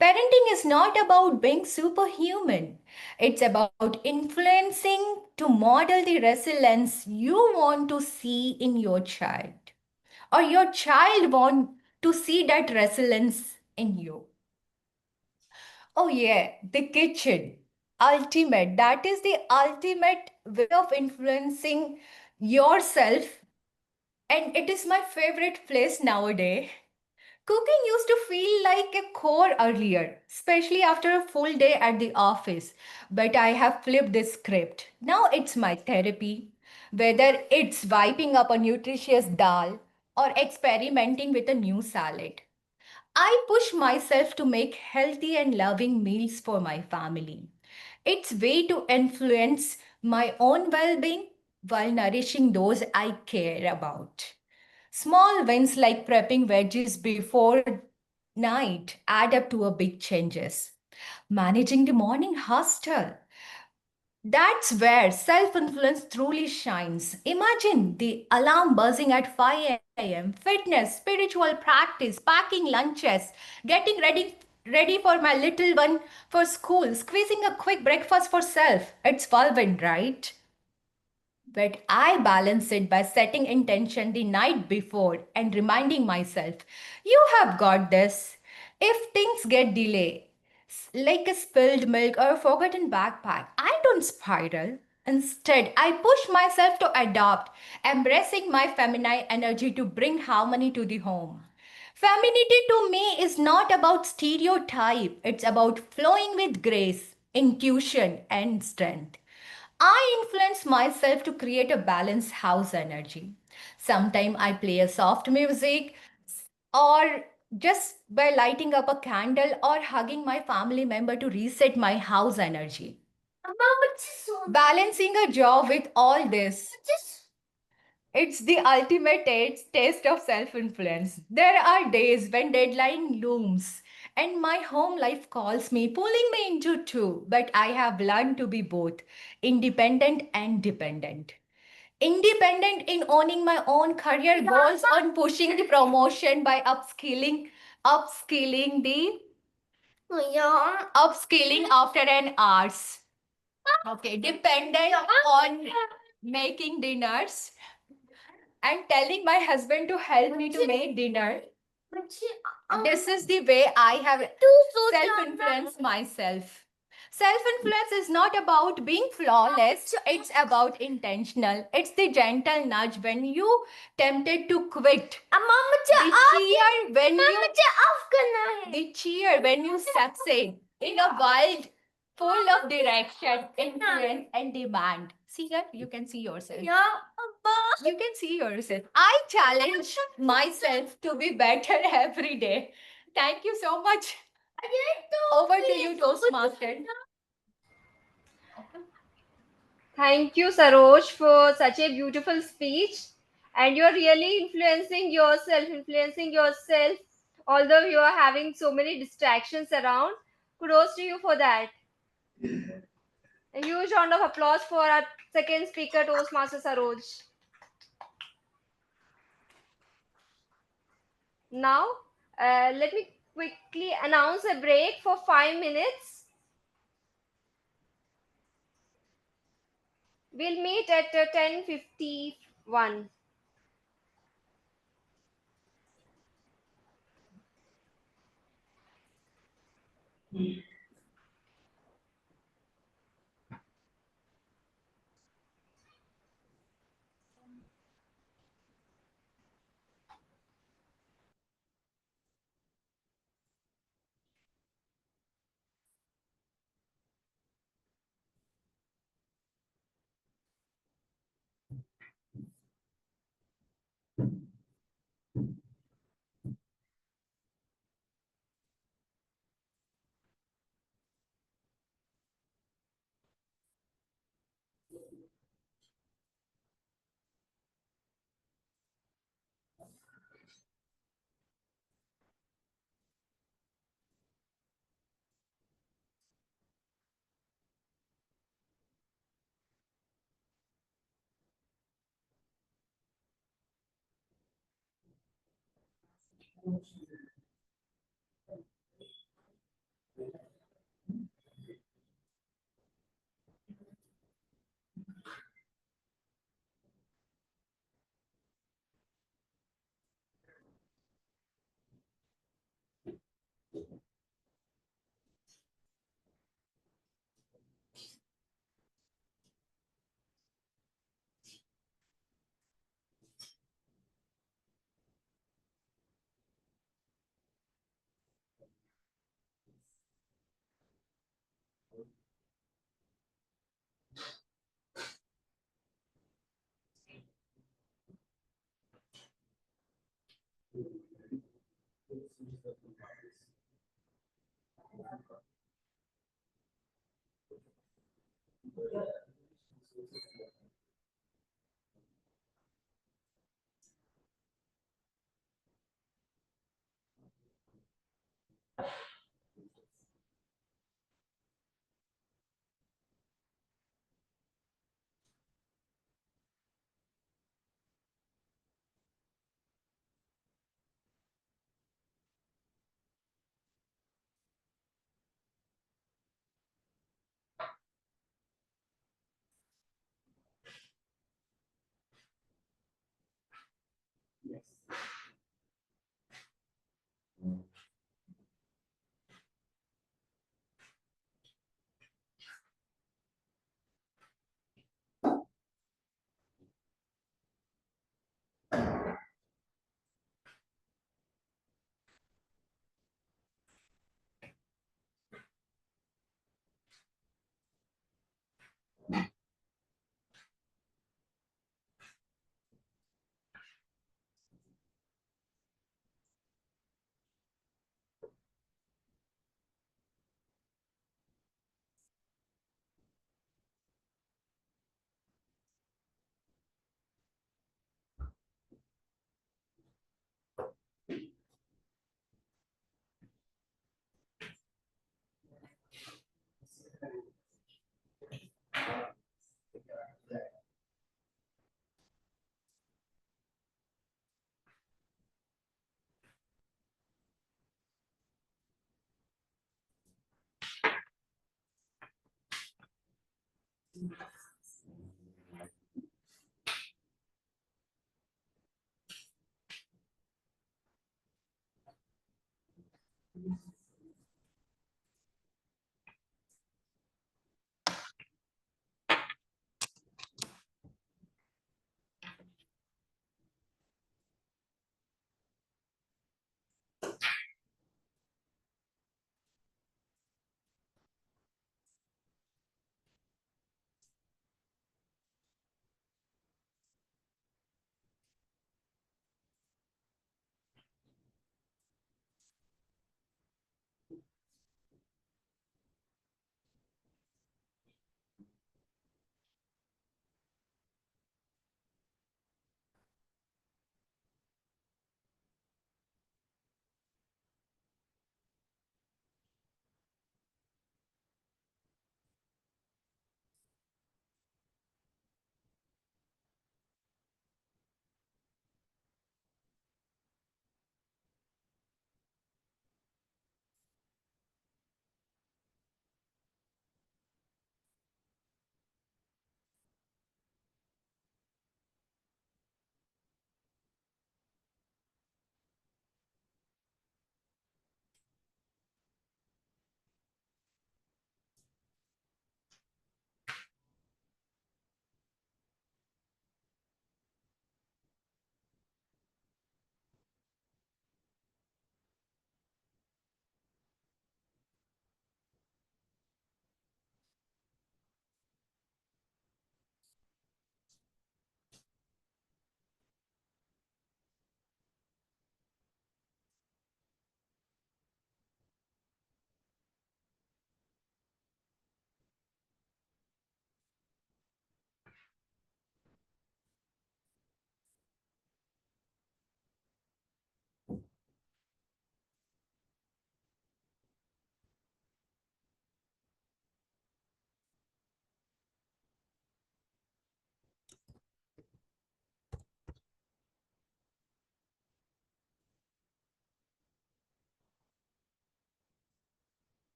Parenting is not about being superhuman. It's about influencing to model the resilience you want to see in your child, or your child want to see that resilience in you. Oh yeah, the kitchen. Ultimate. That is the ultimate way of influencing yourself, and it is my favorite place nowadays. Cooking used to feel like a chore earlier, especially after a full day at the office. But I have flipped this script. Now it's my therapy. Whether it's wiping up a nutritious dal or experimenting with a new salad, I push myself to make healthy and loving meals for my family. It's way to influence my own well-being while nourishing those I care about. Small wins like prepping veggies before night add up to a big changes. Managing the morning hustle. That's where self-influence truly shines. Imagine the alarm buzzing at 5 a.m., fitness, spiritual practice, packing lunches, getting ready for my little one for school, squeezing a quick breakfast for self. It's whirlwind, right? But I balance it by setting intention the night before and reminding myself, you have got this. If things get delayed, like a spilled milk or a forgotten backpack, I don't spiral. Instead, I push myself to adopt, embracing my feminine energy to bring harmony to the home. Femininity to me is not about stereotype, it's about flowing with grace, intuition, and strength. I influence myself to create a balanced house energy. Sometimes I play a soft music, or just by lighting up a candle or hugging my family member to reset my house energy. Balancing a job with all this. It's the ultimate taste of self influence. There are days when deadline looms and my home life calls me, pulling me into two, but I have learned to be both independent and dependent. Independent in owning my own career goals, on pushing the promotion by upskilling the upskilling after an hours. Okay, dependent on making dinners and telling my husband to help me to make dinner. This is the way I have self-influenced myself. Self-influence is not about being flawless, it's about intentional. It's the gentle nudge when you tempted to quit. The cheer when you succeed in a world full of direction, influence, and demand. See that? You can see yourself. You can see yourself. I challenge myself to be better every day. Thank you so much. Over to you, Toastmaster. Thank you, Saroj, for such a beautiful speech. And you're really influencing yourself, although you are having so many distractions around. Kudos to you for that. A huge round of applause for our second speaker, Toastmaster Saroj. Now, let me quickly announce a break for 5 minutes. We'll meet at 10:51.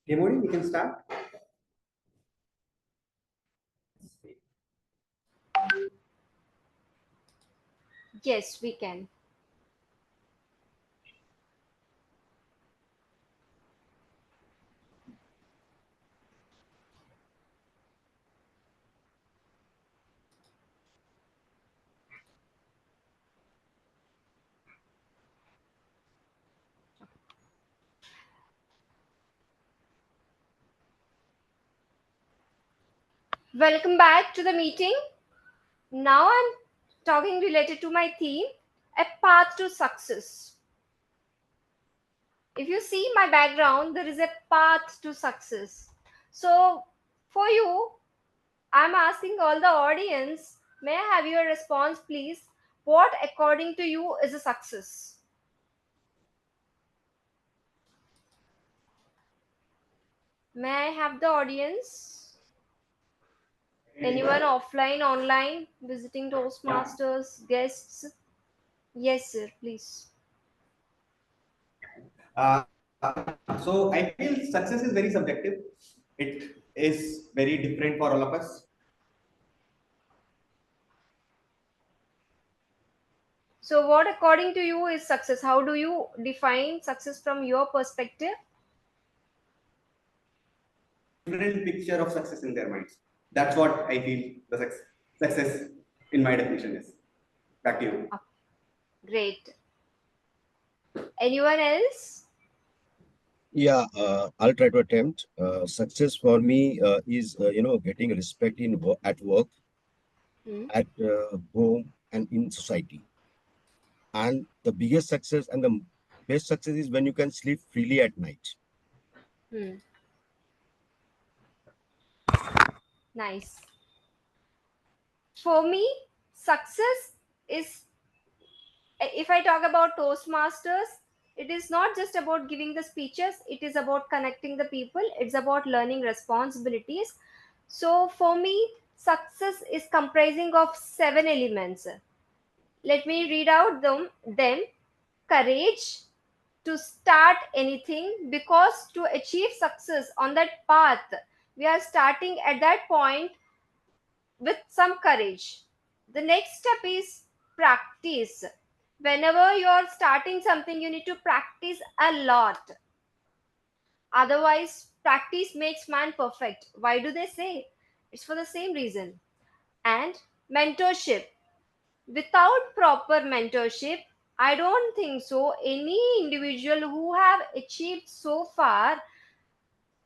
Demodi, we can start. Yes, we can. Welcome back to the meeting. Now I'm talking related to my theme, a path to success. If you see my background, there is a path to success. So for you, I'm asking all the audience, may I have your response, please? What, according to you, is a success? May I have the audience? Anyone offline, online, visiting Toastmasters, guests? Yes, sir, please. Uh, so I feel success is very subjective. It is very different for all of us. So, what according to you is success? How do you define success from your perspective? Different picture of success in their minds. That's what I feel the success in my definition is. Back to you. Great. Anyone else? Yeah, I'll try to attempt. Success for me is, getting respect at work, at home, and in society. And the biggest success and the best success is when you can sleep freely at night. Nice. For me, success is, if I talk about Toastmasters, it is not just about giving the speeches, it is about connecting the people, it's about learning responsibilities. So for me, success is comprising of 7 elements. Let me read out them. Courage to start anything, because to achieve success on that path, we are starting at that point with some courage. The next step is practice. Whenever you are starting something, you need to practice a lot. Otherwise, practice makes man perfect. Why do they say? It's for the same reason. And mentorship. Without proper mentorship, I don't think so any individual who have achieved so far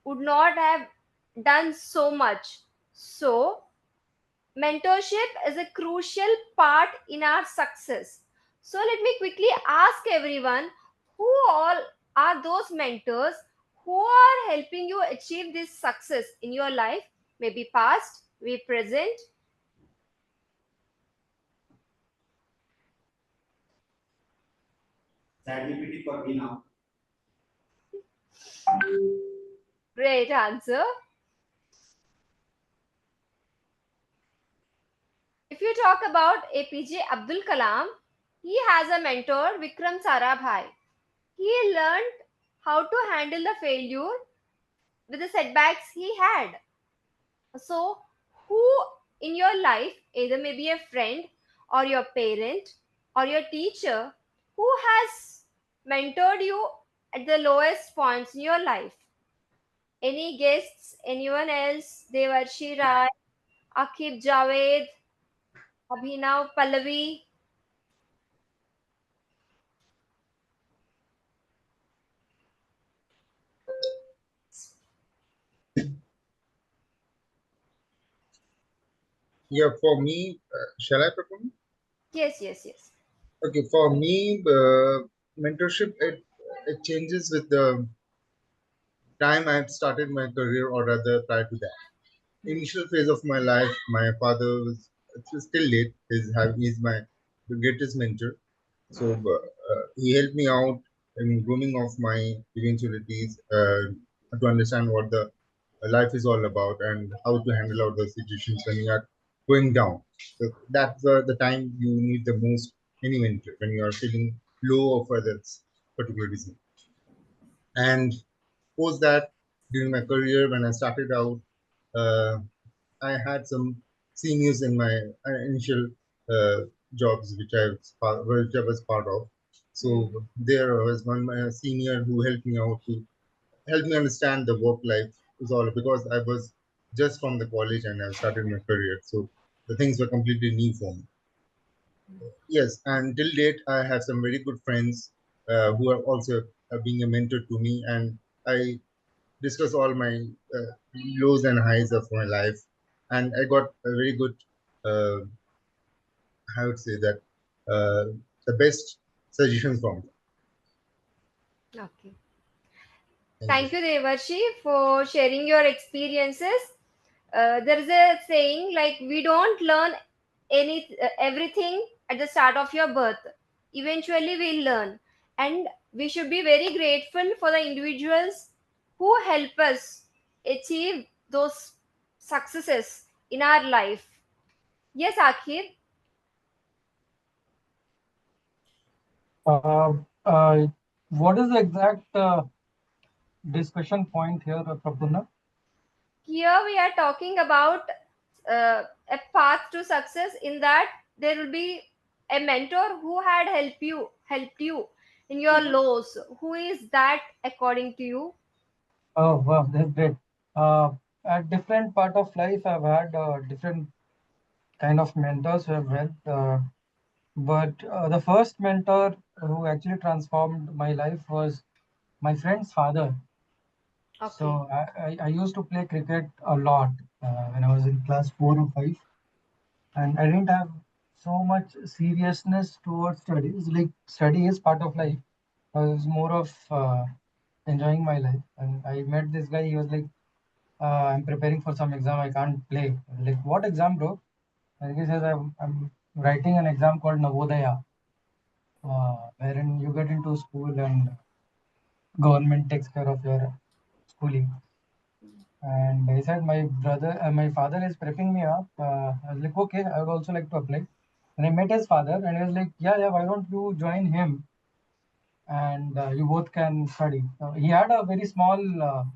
would not have done so much. So mentorship is a crucial part in our success. So let me quickly ask everyone, who all are those mentors who are helping you achieve this success in your life? Maybe past, maybe present. ChatGPT for me now. Great answer. If you talk about APJ Abdul Kalam, he has a mentor, Vikram Sarabhai. He learned how to handle the failure with the setbacks he had. So, who in your life, either maybe a friend or your parent or your teacher, who has mentored you at the lowest points in your life? Any guests? Anyone else? Devarshi Rai, Akib Javed, Abhinav Pallavi? Yeah, for me, shall I perform? Yes, yes, yes. Okay, for me, mentorship it changes with the time I've started my career, or rather prior to that. Initial phase of my life, my father was still late. He's my the greatest mentor. So he helped me out in grooming of my eventualities to understand what the life is all about and how to handle out the situations when you are going down. So that's the time you need the most any mentor when you are feeling low of others, particular reason. And post that, during my career when I started out, uh, I had some seniors in my initial jobs which I was part of. So there was one senior who helped me out to help me understand the work life is all, because I was just from the college and I started my career. So the things were completely new for me. Yes, and till date, I have some very good friends who are also being a mentor to me, and I discuss all my lows and highs of my life, and I got a very good, uh, I would say that the best suggestions from them. Okay. Thank Thank you, Devarshi, for sharing your experiences. There is a saying like we don't learn everything at the start of your birth. Eventually, we'll learn, and we should be very grateful for the individuals who help us achieve those successes in our life. Yes, Akhir. Uh, uh, what is the exact discussion point here, Prabhuna? Here we are talking about a path to success. In that, there will be a mentor who had helped you in your lows. Who is that according to you? Oh, wow, that's great. At different part of life, I've had different kind of mentors who have helped. But the first mentor who actually transformed my life was my friend's father. Okay. So I used to play cricket a lot when I was in class 4 or 5, and I didn't have so much seriousness towards studies. Like study is part of life. I was more of enjoying my life, and I met this guy. He was like, "I'm preparing for some exam. I can't play." I was like, "What exam, bro?" Like he says, I'm writing an exam called Navodaya, wherein you get into school and government takes care of your schooling. And he said, my father is prepping me up. I was like, okay, I would also like to apply. And I met his father, and he was like, yeah, why don't you join him? And you both can study. He had a very small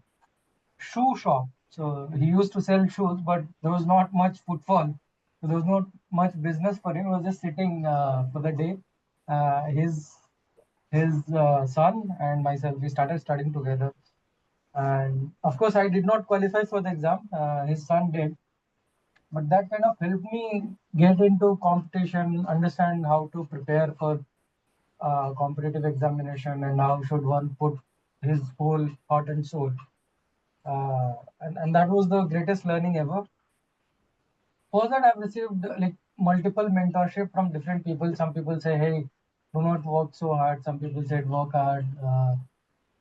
shoe shop. So he used to sell shoes, but there was not much footfall. So there was not much business for him. He was just sitting for the day. His son and myself, we started studying together. And of course, I did not qualify for the exam. His son did. But that kind of helped me get into competition, understand how to prepare for competitive examination, and how should one put his whole heart and soul. And that was the greatest learning ever. For that, I've received like multiple mentorship from different people. Some people say, hey, do not work so hard. Some people said, work hard.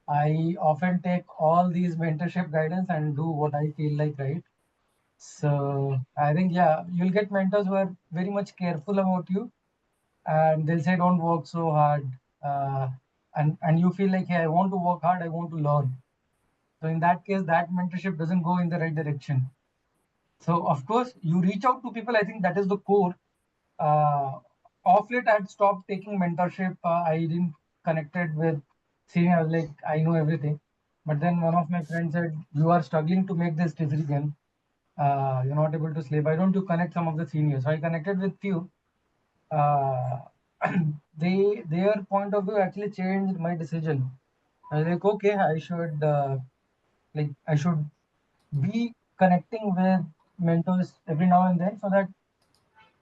I often take all these mentorship guidance and do what I feel like, right? So I think, yeah, you'll get mentors who are very much careful about you, and they'll say, don't work so hard. And you feel like, hey, I want to work hard, I want to learn. So in that case, that mentorship doesn't go in the right direction. So of course, you reach out to people. I think that is the core. Off late, I had stopped taking mentorship. I didn't connected with senior. I was like, I know everything. But then one of my friends said, you are struggling to make this decision. You're not able to sleep. Why don't you connect some of the seniors? So I connected with few. Uh, their point of view actually changed my decision. I was like, okay, I should be connecting with mentors every now and then, so that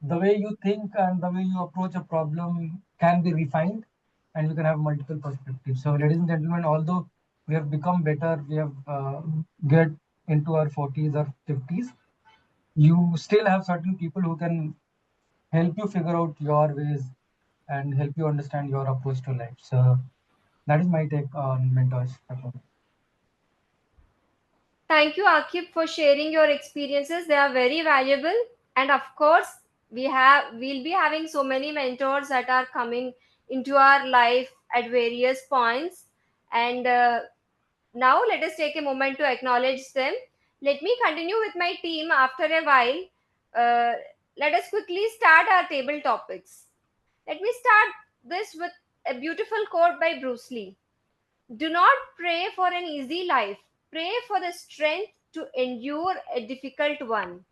the way you think and the way you approach a problem can be refined, and you can have multiple perspectives. So, ladies and gentlemen, although we have become better, we have get into our 40s or 50s, you still have certain people who can help you figure out your ways and help you understand your approach to life. So that is my take on mentors. Thank you, Akib, for sharing your experiences. They are very valuable. And of course, we'll be having so many mentors that are coming into our life at various points. And now let us take a moment to acknowledge them. Let me continue with my team after a while. Uh, let us quickly start our table topics. Let me start this with a beautiful quote by Bruce Lee. Do not pray for an easy life. Pray for the strength to endure a difficult one.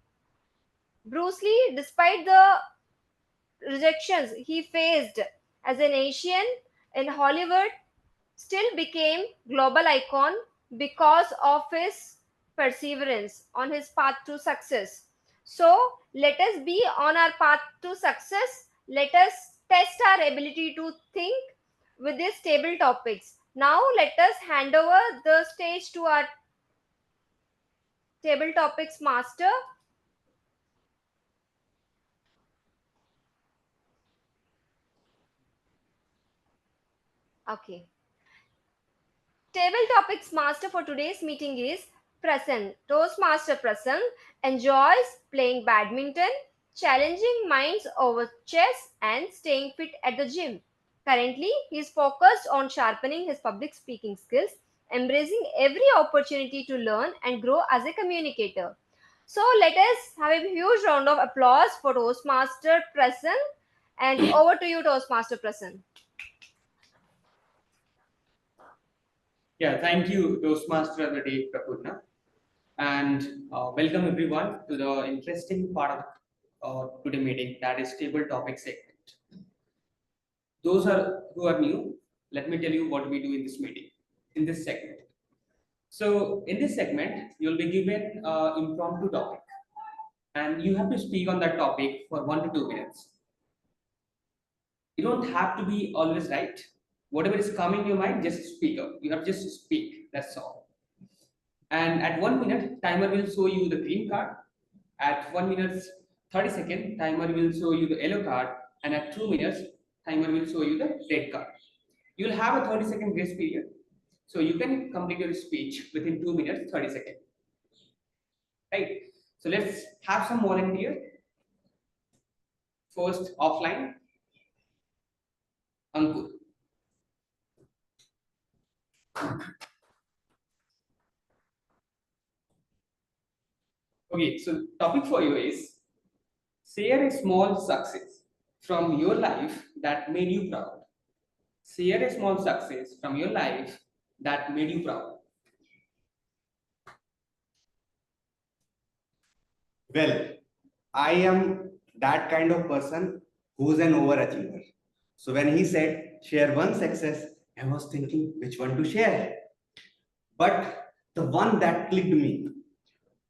Bruce Lee, despite the rejections he faced as an Asian in Hollywood, still became global icon because of his perseverance on his path to success. So let us be on our path to success. Let us test our ability to think with these table topics. Now let us hand over the stage to our table topics master. Okay. Table topics master for today's meeting is Prasan. Toastmaster Prasan enjoys playing badminton, challenging minds over chess, and staying fit at the gym. Currently, he is focused on sharpening his public speaking skills, embracing every opportunity to learn and grow as a communicator. So, let us have a huge round of applause for Toastmaster Prasan. And over to you, Toastmaster Prasan. Yeah, thank you, Toastmaster of the Day, Prakurna. And welcome everyone to the interesting part of today meeting, that is table topic segment. Those who are new, let me tell you what we do in this meeting, in this segment. So in this segment, you'll be given an impromptu topic, and you have to speak on that topic for 1 to 2 minutes. You don't have to be always right. Whatever is coming to your mind, just speak up. You have just to speak. That's all. And at 1 minute, timer will show you the green card. At 1 minute 30 second, timer will show you the yellow card. And at 2 minutes, timer will show you the red card. You will have a 30-second grace period. So you can complete your speech within 2 minutes 30 seconds. Right. So let's have some volunteer. First, offline, Ankur. Okay, so topic for you is share a small success from your life that made you proud. Share a small success from your life that made you proud. Well, I am that kind of person who's an overachiever. So when he said share one success, I was thinking which one to share. But the one that clicked me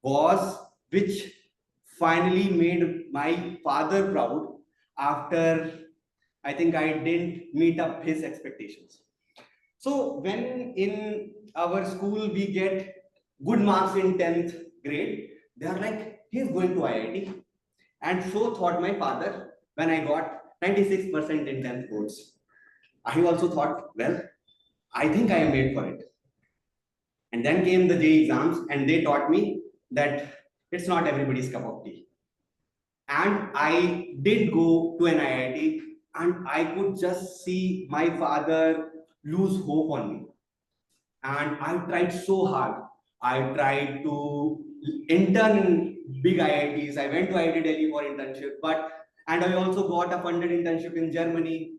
was which finally made my father proud after I think I didn't meet up his expectations. So when in our school we get good marks in 10th grade, they are like, he's going to IIT. And so thought my father when I got 96% in 10th boards. I also thought, well, I think I am made for it. And then came the J exams, and they taught me that it's not everybody's cup of tea. And I did go to an IIT, and I could just see my father lose hope on me. And I tried so hard. I tried to intern in big IITs. I went to IIT Delhi for internship, and I also got a funded internship in Germany.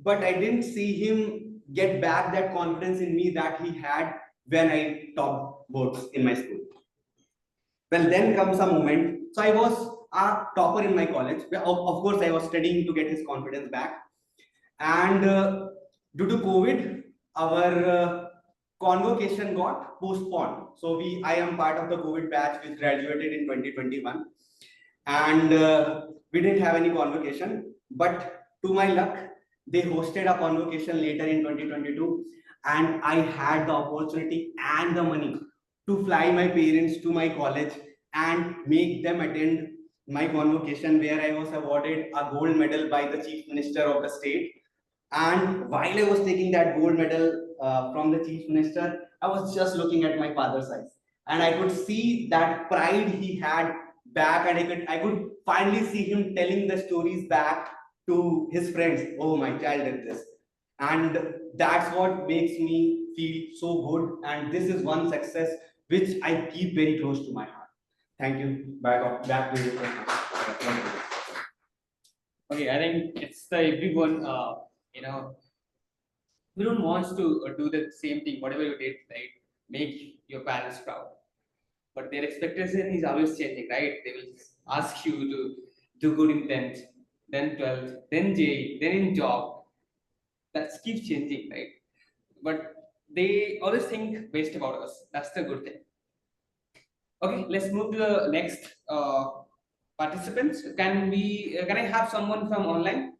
But I didn't see him get back that confidence in me that he had when I topped boards in my school. Well, then comes a moment. So I was a topper in my college. Of course, I was studying to get his confidence back. And due to COVID, our convocation got postponed. So I am part of the COVID batch which graduated in 2021. And we didn't have any convocation. But to my luck, they hosted a convocation later in 2022. And I had the opportunity and the money to fly my parents to my college and make them attend my convocation, where I was awarded a gold medal by the chief minister of the state. And while I was taking that gold medal from the chief minister, I was just looking at my father's eyes, and I could see that pride he had back, and I could finally see him telling the stories back to his friends. Oh, my child did this, and that's what makes me feel so good. And this is one success which I keep very close to my heart. Thank you. Back to you. Okay, I think it's the everyone. We don't want to do the same thing, whatever you did, right? Make your parents proud. But their expectation is always changing, right? They will ask you to do good in 10th, then 12th, then J, then in job. That keeps changing, right? But they always think best about us. That's the good thing. Okay, let's move to the next participants. Can I have someone from online?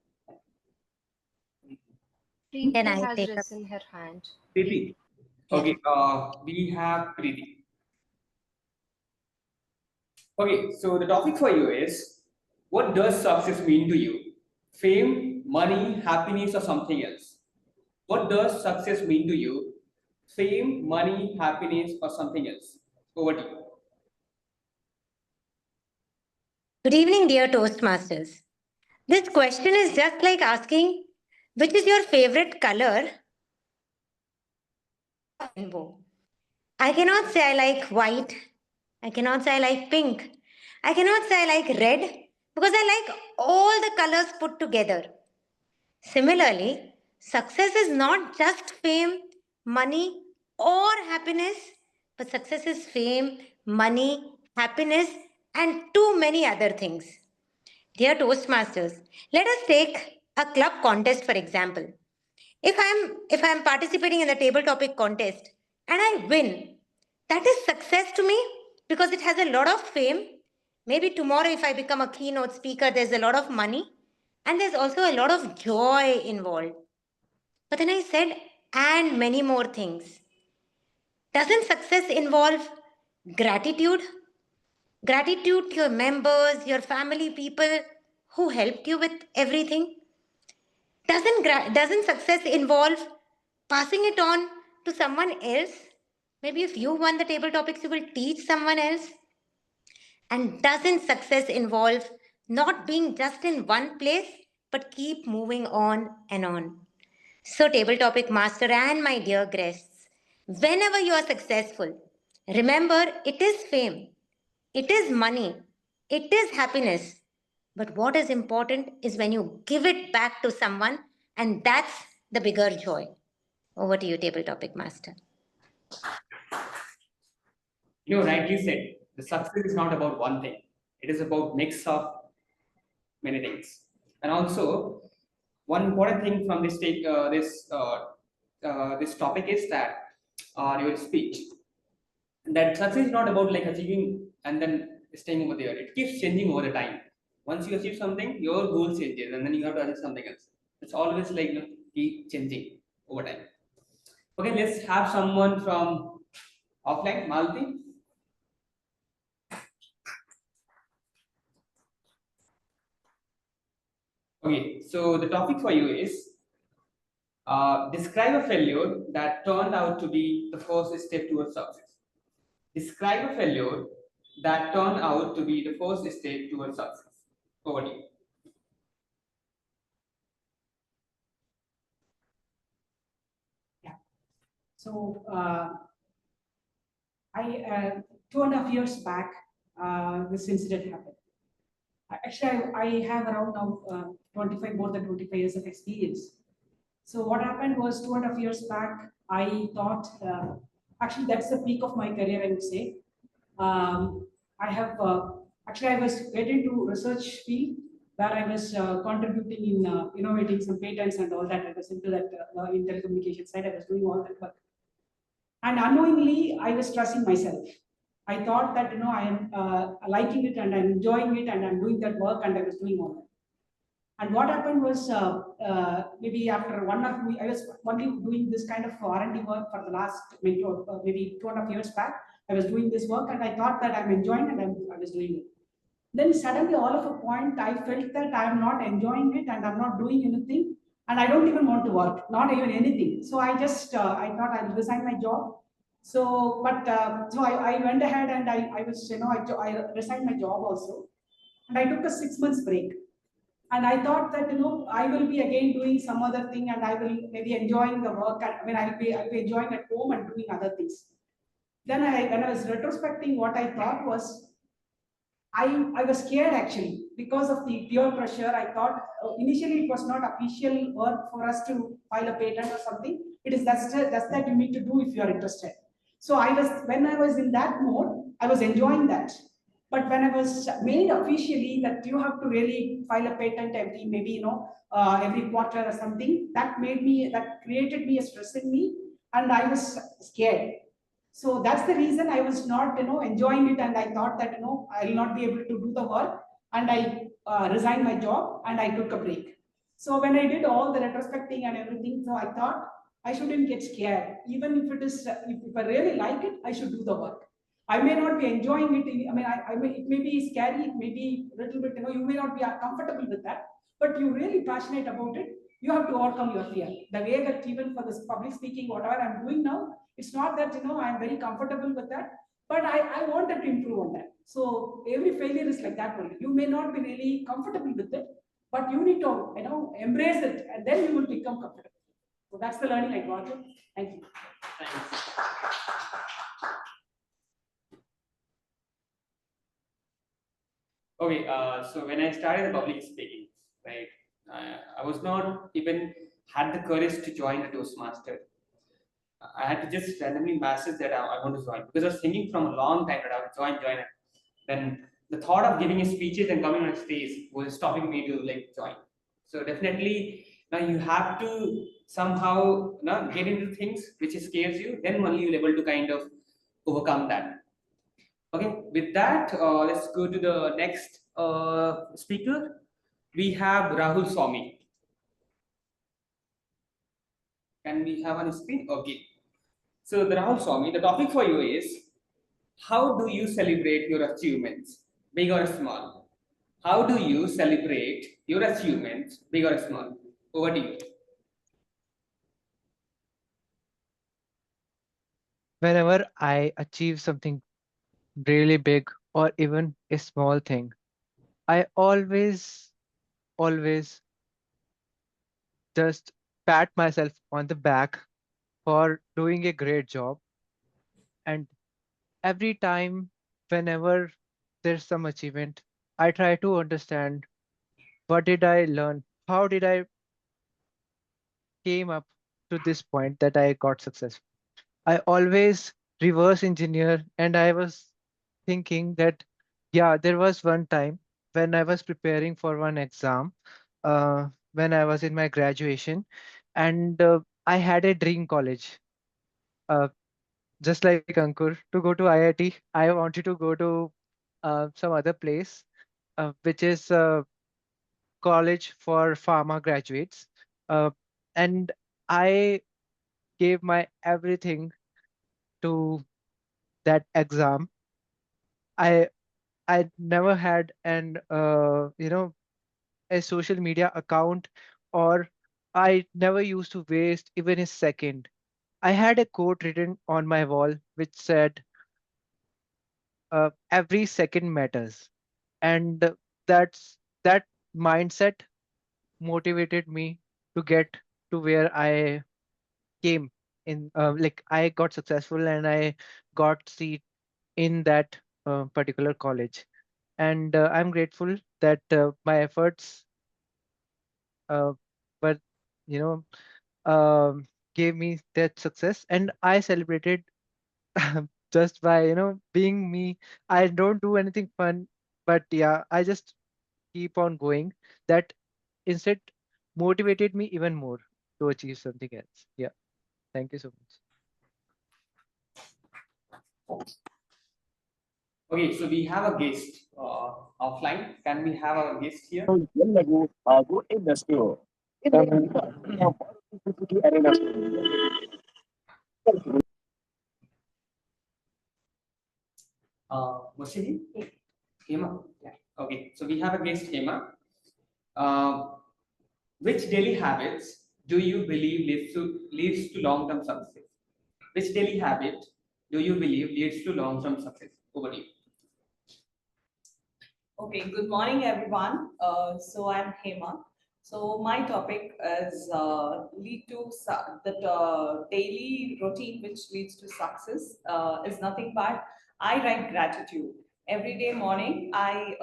Can I has risen her hand. Preeti. Okay, we have Preeti. Okay, so the topic for you is, what does success mean to you? Fame, money, happiness, or something else? What does success mean to you? Fame, money, happiness, or something else? Over to you. Good evening, dear Toastmasters. This question is just like asking, which is your favorite color? Rainbow. I cannot say I like white. I cannot say I like pink. I cannot say I like red because I like all the colors put together. Similarly, success is not just fame, money, or happiness, but success is fame, money, happiness, and too many other things. Dear Toastmasters, let us take a club contest for example. If I'm participating in the table topic contest and I win, that is success to me because it has a lot of fame. Maybe tomorrow if I become a keynote speaker, there's a lot of money and there's also a lot of joy involved. But then I said, and many more things. Doesn't success involve gratitude? Gratitude to your members, your family, people who helped you with everything? Doesn't success involve passing it on to someone else? Maybe if you won the table topics, you will teach someone else. And doesn't success involve not being just in one place, but keep moving on and on. So, table topic master and my dear guests, whenever you are successful, remember it is fame, it is money, it is happiness. But what is important is when you give it back to someone, and that's the bigger joy. Over to you, table topic master. You know, rightly said, the success is not about one thing. It is about mix of many things. And also, one important thing from this topic is that your speech. That success is not about like achieving and then staying over there. It keeps changing over the time. Once you achieve something, your goal changes, and then you have to achieve something else. It's always like, you know, keep changing over time. Okay, let's have someone from offline, Malti. Okay, so the topic for you is describe a failure that turned out to be the first step towards success. Describe a failure that turned out to be the first step towards success. Over to you. So I 2.5 years back, this incident happened. Actually, I have around now 25 more than 25 years of experience. So what happened was 2.5 years back, I thought actually that's the peak of my career, I would say. I have actually I was getting into research field where I was contributing in innovating some patents and all that. I was into that in telecommunication side. I was doing all that work. And unknowingly, I was stressing myself. I thought that I am liking it and I'm enjoying it and I'm doing that work and I was doing all that. And what happened was maybe after 1 or 2, I was only doing this kind of R&D work for the last maybe 2.5 years back. I was doing this work and I thought that I'm enjoying and I was doing it. Then suddenly, all of a point, I felt that I'm not enjoying it and I'm not doing anything, and I don't even want to work, not even anything. So I just I thought I'll resign my job. So, but so I went ahead and I was I resigned my job also, and I took a 6 months break. And I thought that I will be again doing some other thing, and I will maybe enjoying the work. I mean, I'll be enjoying at home and doing other things. Then when I was retrospecting, what I thought was I was scared actually because of the peer pressure. I thought initially it was not official work for us to file a patent or something. It is that's that you need to do if you are interested. So when I was in that mode, I was enjoying that. But when I was made officially that you have to really file a patent every maybe every quarter or something, that created me a stress in me, and I was scared. So that's the reason I was not, enjoying it, and I thought that I will not be able to do the work, and I resigned my job and I took a break. So when I did all the retrospecting and everything, so I thought I shouldn't get scared. Even if it is, if I really like it, I should do the work. I may not be enjoying it. It may be scary. It may be a little bit, you may not be comfortable with that, but you're really passionate about it. You have to overcome your fear. The way that even for this public speaking, whatever I'm doing now, it's not that I'm very comfortable with that, but I wanted to improve on that. So every failure is like that only. You may not be really comfortable with it, but you need to embrace it, and then you will become comfortable. So that's the learning I got. Thank you. Thanks. Okay, so when I started public speaking, right, I was not even had the courage to join the Toastmaster. I had to just randomly message that I want to join because I was thinking from a long time that I would join it. Then the thought of giving a speeches and coming on stage was stopping me to like join. So definitely now you have to somehow get into things which scares you. Then only you'll able to kind of overcome that. Okay, with that, let's go to the next speaker. We have Rahul Swami. Can we have on screen? Okay. So, the Rahul Swami, the topic for you is how do you celebrate your achievements, big or small? How do you celebrate your achievements, big or small? Over to you. Whenever I achieve something really big or even a small thing, I always just pat myself on the back for doing a great job. And every time, whenever there's some achievement, I try to understand what did I learn? How did I came up to this point that I got successful? I always reverse engineer, and I was thinking that, yeah, there was one time when I was preparing for one exam, when I was in my graduation, and I had a dream college. Uh, just like Ankur, to go to IIT, I wanted to go to some other place, which is college for pharma graduates. Uh, and I gave my everything to that exam. I I never had an a social media account, or I never used to waste even a second. I had a quote written on my wall which said, "Every second matters," and that mindset motivated me to get to where I came in. Like I got successful and I got seat in that particular college, and I'm grateful that my efforts, uh, but you know, gave me that success, and I celebrated just by being me. I don't do anything fun, but yeah, I just keep on going. That instead motivated me even more to achieve something else. Yeah, thank you so much. Okay, so we have a guest offline. Can we have our guest here? Was she here? Hema? Yeah. Okay, so we have a guest, Hema. Uh, which daily habits do you believe leads to long-term success? Which daily habit do you believe leads to long-term success? Over to you. Okay, good morning, everyone. So I'm Hema. So my topic is lead to the daily routine which leads to success is nothing but I write gratitude. Every day morning, I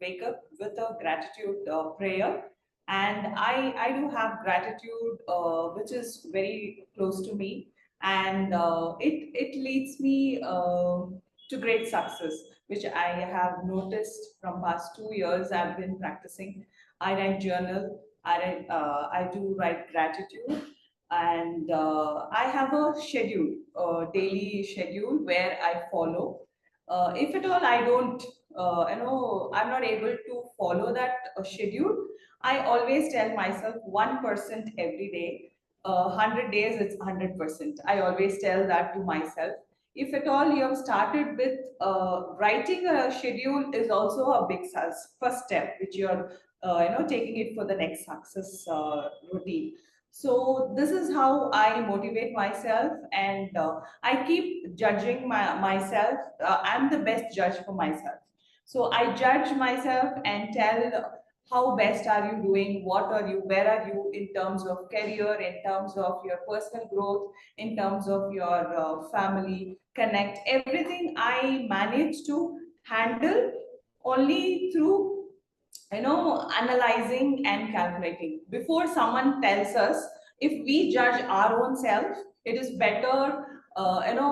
wake up with a gratitude prayer, and I do have gratitude which is very close to me, and it leads me to great success, which I have noticed from past 2 years. I've been practicing. I write journal. I do write gratitude, and I have a schedule, daily schedule where I follow. If at all I don't, I'm not able to follow that schedule, I always tell myself 1% every day. 100 days, it's 100%. I always tell that to myself. If at all you have started with writing a schedule, is also a big first step, which you're taking it for the next success routine. So this is how I motivate myself, and I keep judging myself. I'm the best judge for myself. So I judge myself and tell how best are you doing, what are you, where are you in terms of career, in terms of your personal growth, in terms of your family, connect, everything I manage to handle only through analyzing and calculating before someone tells us. If we judge our own self, it is better,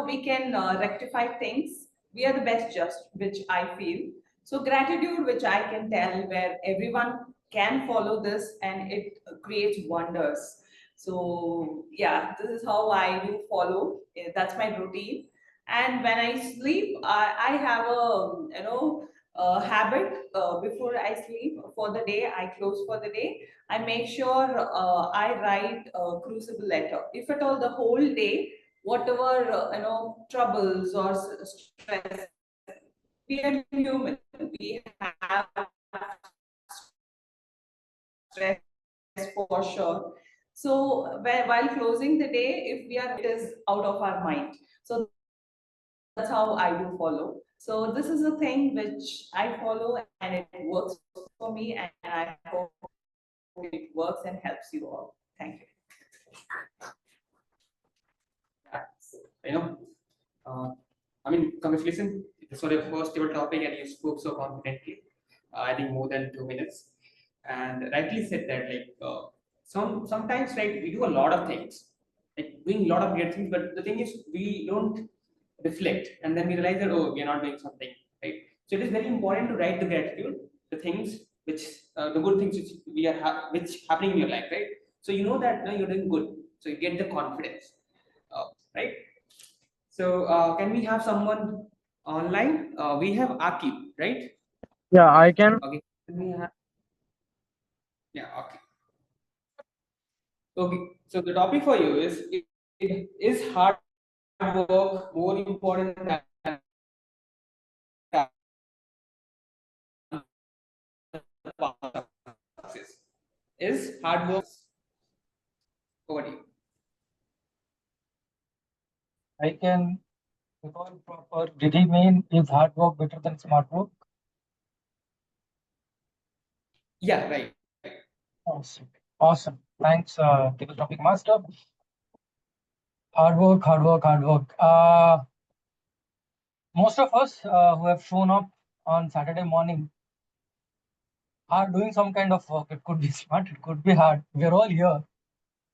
we can rectify things. We are the best judge, which I feel. So gratitude, which I can tell, where everyone can follow this, and it creates wonders. So yeah, this is how I do follow. That's my routine. And when I sleep, I have a habit. Before I sleep for the day, I close for the day, I make sure I write a crucible letter. If at all the whole day, whatever troubles or stress, we are human, we have stress for sure. So while closing the day, if we are, it is out of our mind. So that's how I do follow. So this is a thing which I follow and it works for me, and I hope it works and helps you all. Thank you. You know, I mean, congratulations. This was your first ever topic, and you spoke so confidently. I think more than 2 minutes, and rightly said that sometimes we do a lot of things, doing a lot of great things, but the thing is we don't reflect, and then we realize that we are not doing something right. So it is very important to write the gratitude, the things which the good things which which happening in your life, right? So you know that you're doing good, so you get the confidence, right? So can we have someone online? We have Akib, right? Yeah, I can. Okay. Can we have? Yeah. Okay. Okay. So the topic for you is hard work more important than success? Is hard work over to you? I can recall proper. Did he mean is hard work better than smart work? Yeah, right. Awesome. Awesome. Thanks, table topic master. Hard work, hard work, hard work. Most of us who have shown up on Saturday morning are doing some kind of work. It could be smart, it could be hard. We're all here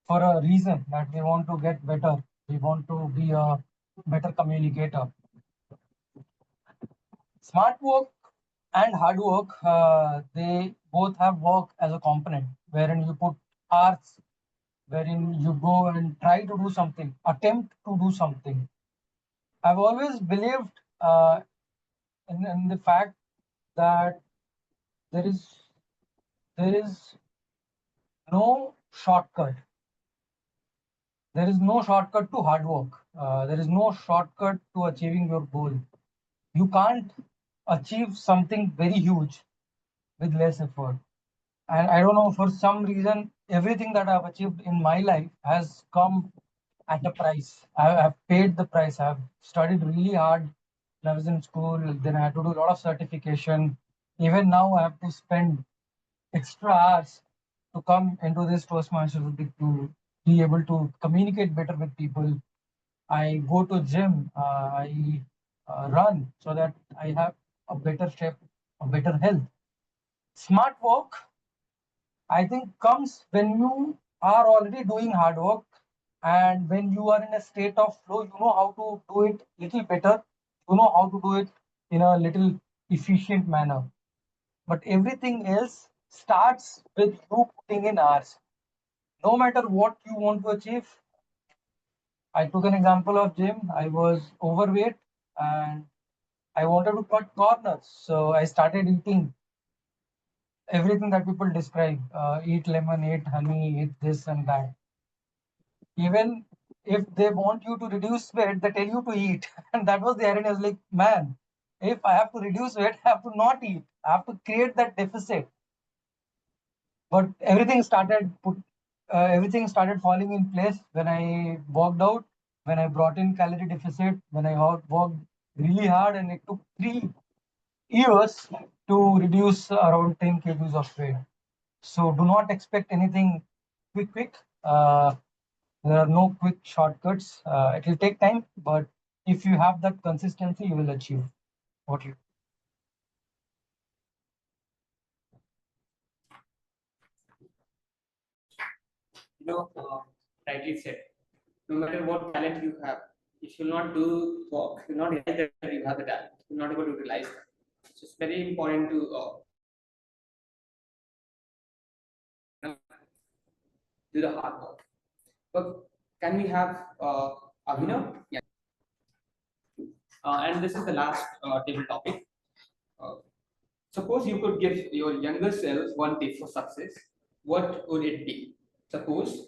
for a reason that we want to get better. We want to be a better communicator. Smart work and hard work, they both have work as a component, wherein you put hours, wherein you go and try to do something, attempt to do something. I've always believed in the fact that there is no shortcut. There is no shortcut to hard work. There is no shortcut to achieving your goal. You can't achieve something very huge with less effort. And I don't know, for some reason, everything that I've achieved in my life has come at a price. I've paid the price. I've studied really hard when I was in school. Then I had to do a lot of certification. Even now, I have to spend extra hours to come into this Toastmasters to be able to communicate better with people. I go to gym. I run so that I have a better shape, a better health. Smart work, I think, comes when you are already doing hard work and when you are in a state of flow, you know how to do it little better. You know how to do it in a little efficient manner. But everything else starts with you putting in hours. No matter what you want to achieve, I took an example of gym. I was overweight and I wanted to cut corners. So I started eating everything that people describe, eat lemon, eat honey, eat this and that. Even if they want you to reduce weight, they tell you to eat. And that was the irony. I was like, man, if I have to reduce weight, I have to not eat. I have to create that deficit. But everything started falling in place when I worked out, when I brought in calorie deficit, when I worked really hard, and it took 3 years to reduce around 10 kgs of weight. So do not expect anything quick. There are no quick shortcuts. It will take time, but if you have that consistency, you will achieve what you. Rightly said. No matter what talent you have, if you'll not do work, you'll not realize that you have the talent. You're not able to realize that. So it's very important to do the hard work. But can we have Abhinav? Yeah. And this is the last table topic. Suppose you could give your younger self one tip for success. What would it be? Suppose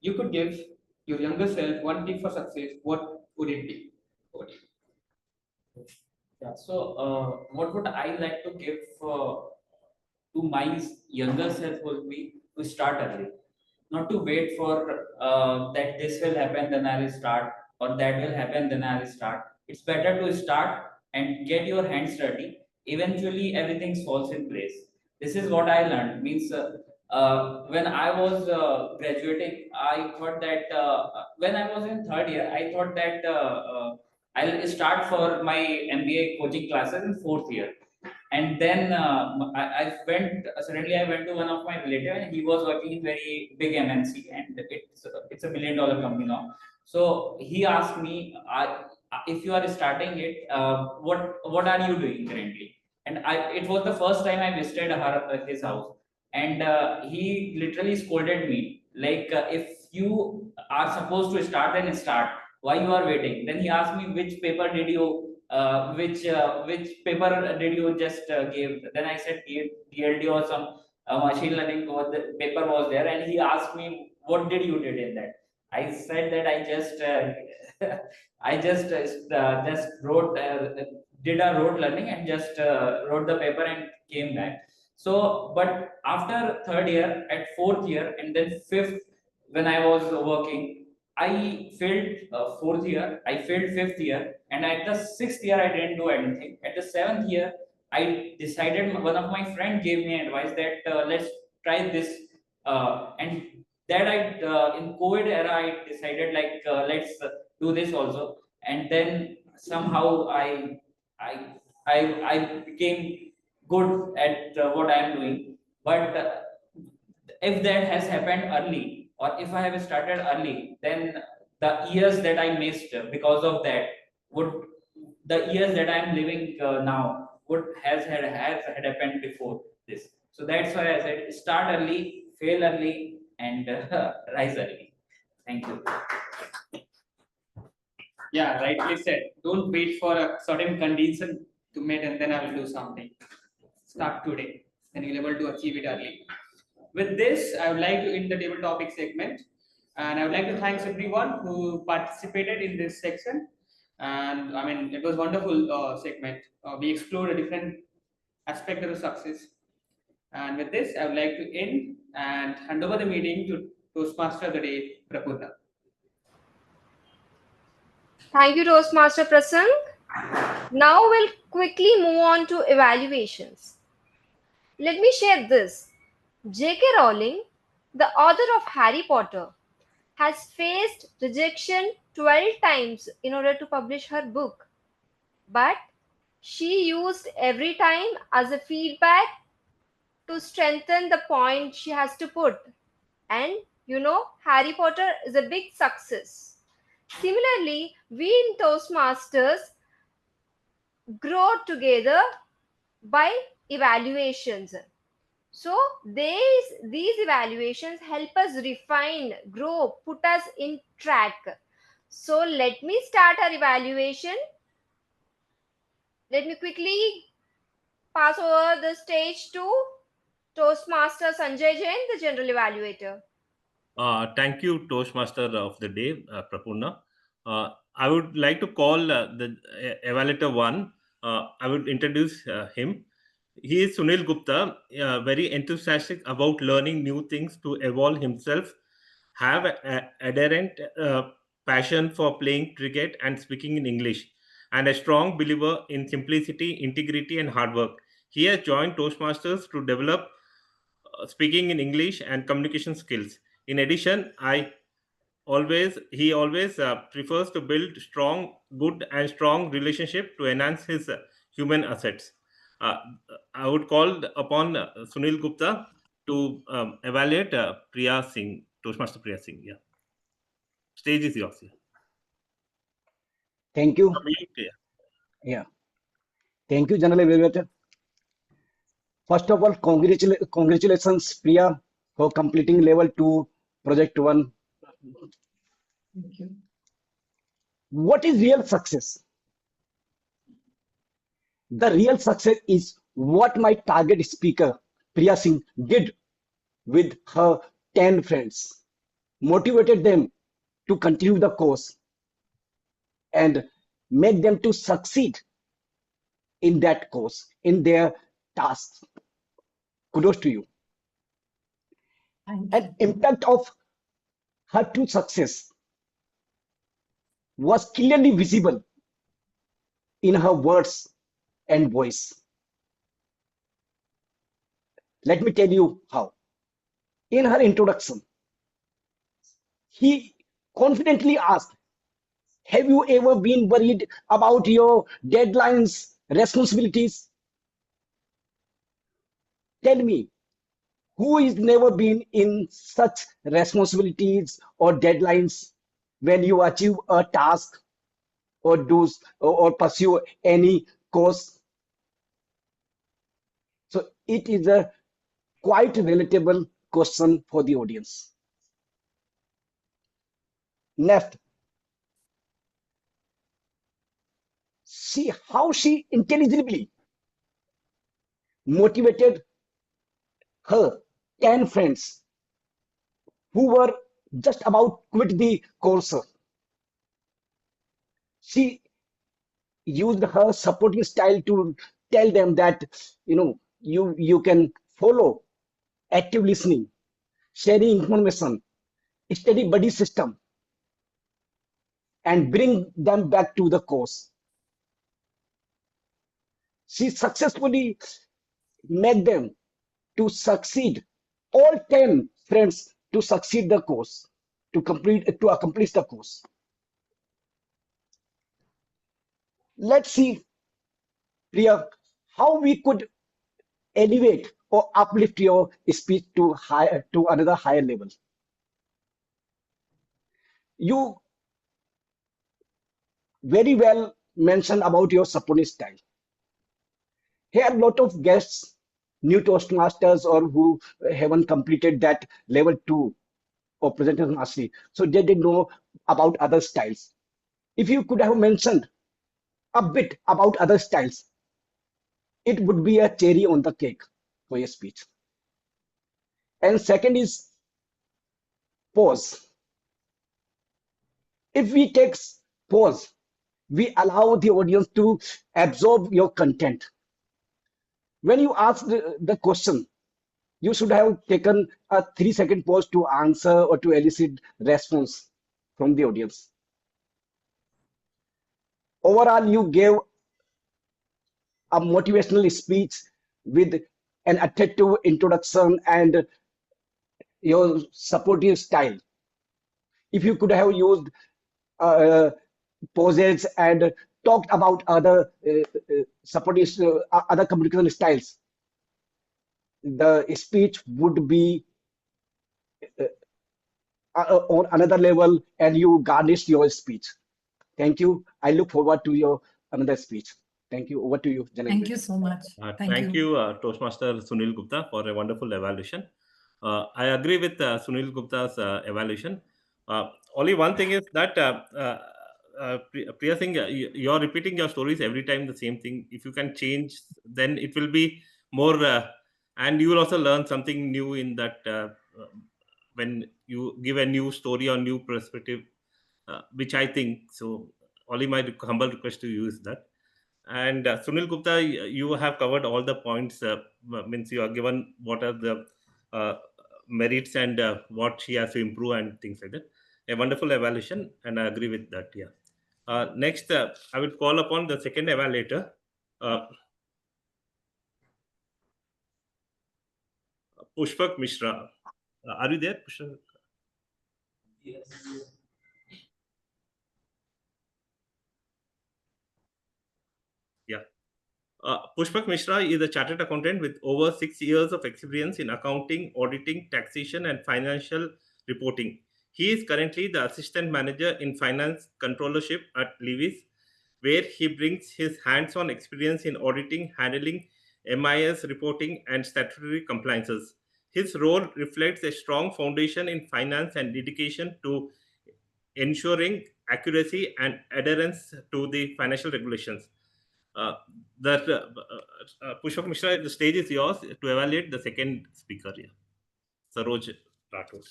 you could give your younger self one tip for success. What would it be? Over to you. Yeah. So, what would I like to give to my younger self would be to start early, not to wait for that this will happen, then I will start, or that will happen, then I will start. it's better to start and get your hands dirty. Eventually, everything falls in place. This is what I learned. Means when I was graduating, I thought that when I was in third year, I thought that I'll start for my MBA coaching classes in fourth year. And then I went suddenly. I went to one of my relative, and he was working in very big MNC, and it's a $1 million company now. So he asked me, if you are starting it, what are you doing currently? And it was the first time I visited his house, and he literally scolded me like, if you are supposed to start, then start. Why you are waiting? Then he asked me, which paper did you which paper did you just give? Then I said DLD or some machine learning paper was there, and he asked me, what did you did in that? I said that I just just wrote did a rote learning and just wrote the paper and came back. So, but after third year, at fourth year, and then fifth, when I was working, I failed fourth year, I failed fifth year, and at the sixth year, I didn't do anything. At the seventh year, I decided, one of my friend gave me advice that let's try this, and that in COVID era, I decided like let's do this also, and then somehow I I became good at what I am doing. But if that has happened early, or if I have started early, then the years that I missed because of that would the years that I am living now would has had happened before this. So that's why I said start early, fail early, and rise early. Thank you. Yeah, rightly said. Don't wait for a certain condition to meet and then I will do something. Start today, and you'll be able to achieve it early. With this, I would like to end the table topic segment, and I would like to thank everyone who participated in this section. And I mean, it was wonderful segment. We explored a different aspect of the success. And with this, I would like to end and hand over the meeting to Toastmaster of the Day, Prapurna. Thank you, Toastmaster Prasang. Now we'll quickly move on to evaluations. Let me share this. J.K. Rowling, the author of Harry Potter, has faced rejection 12 times in order to publish her book. But she used every time as a feedback to strengthen the point she has to put. And Harry Potter is a big success. Similarly, we in Toastmasters grow together by evaluations. So these evaluations help us refine, grow, put us in track. So let me start our evaluation. Let me quickly pass over the stage to Toastmaster Sanjay Jain, the general evaluator. Thank you, Toastmaster of the Day, Prapurna. I would like to call the evaluator one. I would introduce him. He is Sunil Gupta, very enthusiastic about learning new things to evolve himself, have adherent passion for playing cricket and speaking in English, and a strong believer in simplicity, integrity, and hard work. He has joined Toastmasters to develop speaking in English and communication skills. In addition, he always prefers to build good and strong relationship to enhance his human assets. Uh, I would call upon Sunil Gupta to evaluate Priya Singh, Toastmaster Priya Singh. Yeah, stage is yours. Yeah. Thank you. Yeah. Yeah. Thank you, General Evaluator. First of all, congratulations, Priya, for completing level 2, project 1. Thank you. What is real success? The real success is what my target speaker, Priya Singh, did with her 10 friends, motivated them to continue the course and make them to succeed in that course, in their tasks. Kudos to you. And impact of her true success was clearly visible in her words and voice. Let me tell you how. In her introduction, he confidently asked, have you ever been worried about your deadlines, responsibilities? Tell me, who has never been in such responsibilities or deadlines when you achieve a task or do or pursue any course? So it is a quite relatable question for the audience. Next, see how she intelligibly motivated her 10 friends who were just about quit the course. She used her supporting style to tell them that you can follow active listening, sharing information, study buddy system, and bring them back to the course. She successfully made them to succeed, all 10 friends to succeed the course, to accomplish the course. Let's see, Priya, how we could elevate or uplift your speech to another higher level. You very well mentioned about your supporting style. Here are a lot of guests, new Toastmasters or who haven't completed that level 2 of presentation mastery. So they didn't know about other styles. If you could have mentioned a bit about other styles, it would be a cherry on the cake for your speech. And second is pause. If we take pause, we allow the audience to absorb your content. When you ask the question, you should have taken a 3-second pause to answer or to elicit response from the audience. Overall, you gave a motivational speech with an attractive introduction and your supportive style. If you could have used pauses and talked about other supportive, other communication styles, the speech would be on another level and you garnished your speech. Thank you. I look forward to your another speech. Thank you. Over to you, Janet. Thank you so much. Thank you, Toastmaster Sunil Gupta, for a wonderful evaluation. I agree with Sunil Gupta's evaluation. Only one thing is that Priya Singh, you're repeating your stories every time the same thing. If you can change, then it will be more, and you will also learn something new in that when you give a new story or new perspective, which I think so. Only my humble request to you is that. And Sunil Gupta, you have covered all the points. Means you are given what are the merits and what she has to improve and things like that. A wonderful evaluation, and I agree with that. Yeah. Next, I will call upon the second evaluator, Pushpak Mishra. Are you there, Pushpak? Yes. Yeah. Pushpak Mishra is a chartered accountant with over 6 years of experience in accounting, auditing, taxation, and financial reporting. He is currently the assistant manager in finance controllership at Levis, where he brings his hands-on experience in auditing, handling MIS reporting, and statutory compliances. His role reflects a strong foundation in finance and dedication to ensuring accuracy and adherence to the financial regulations. Uh, Pushpak Mishra, the stage is yours to evaluate the second speaker here, Saroj Rathod.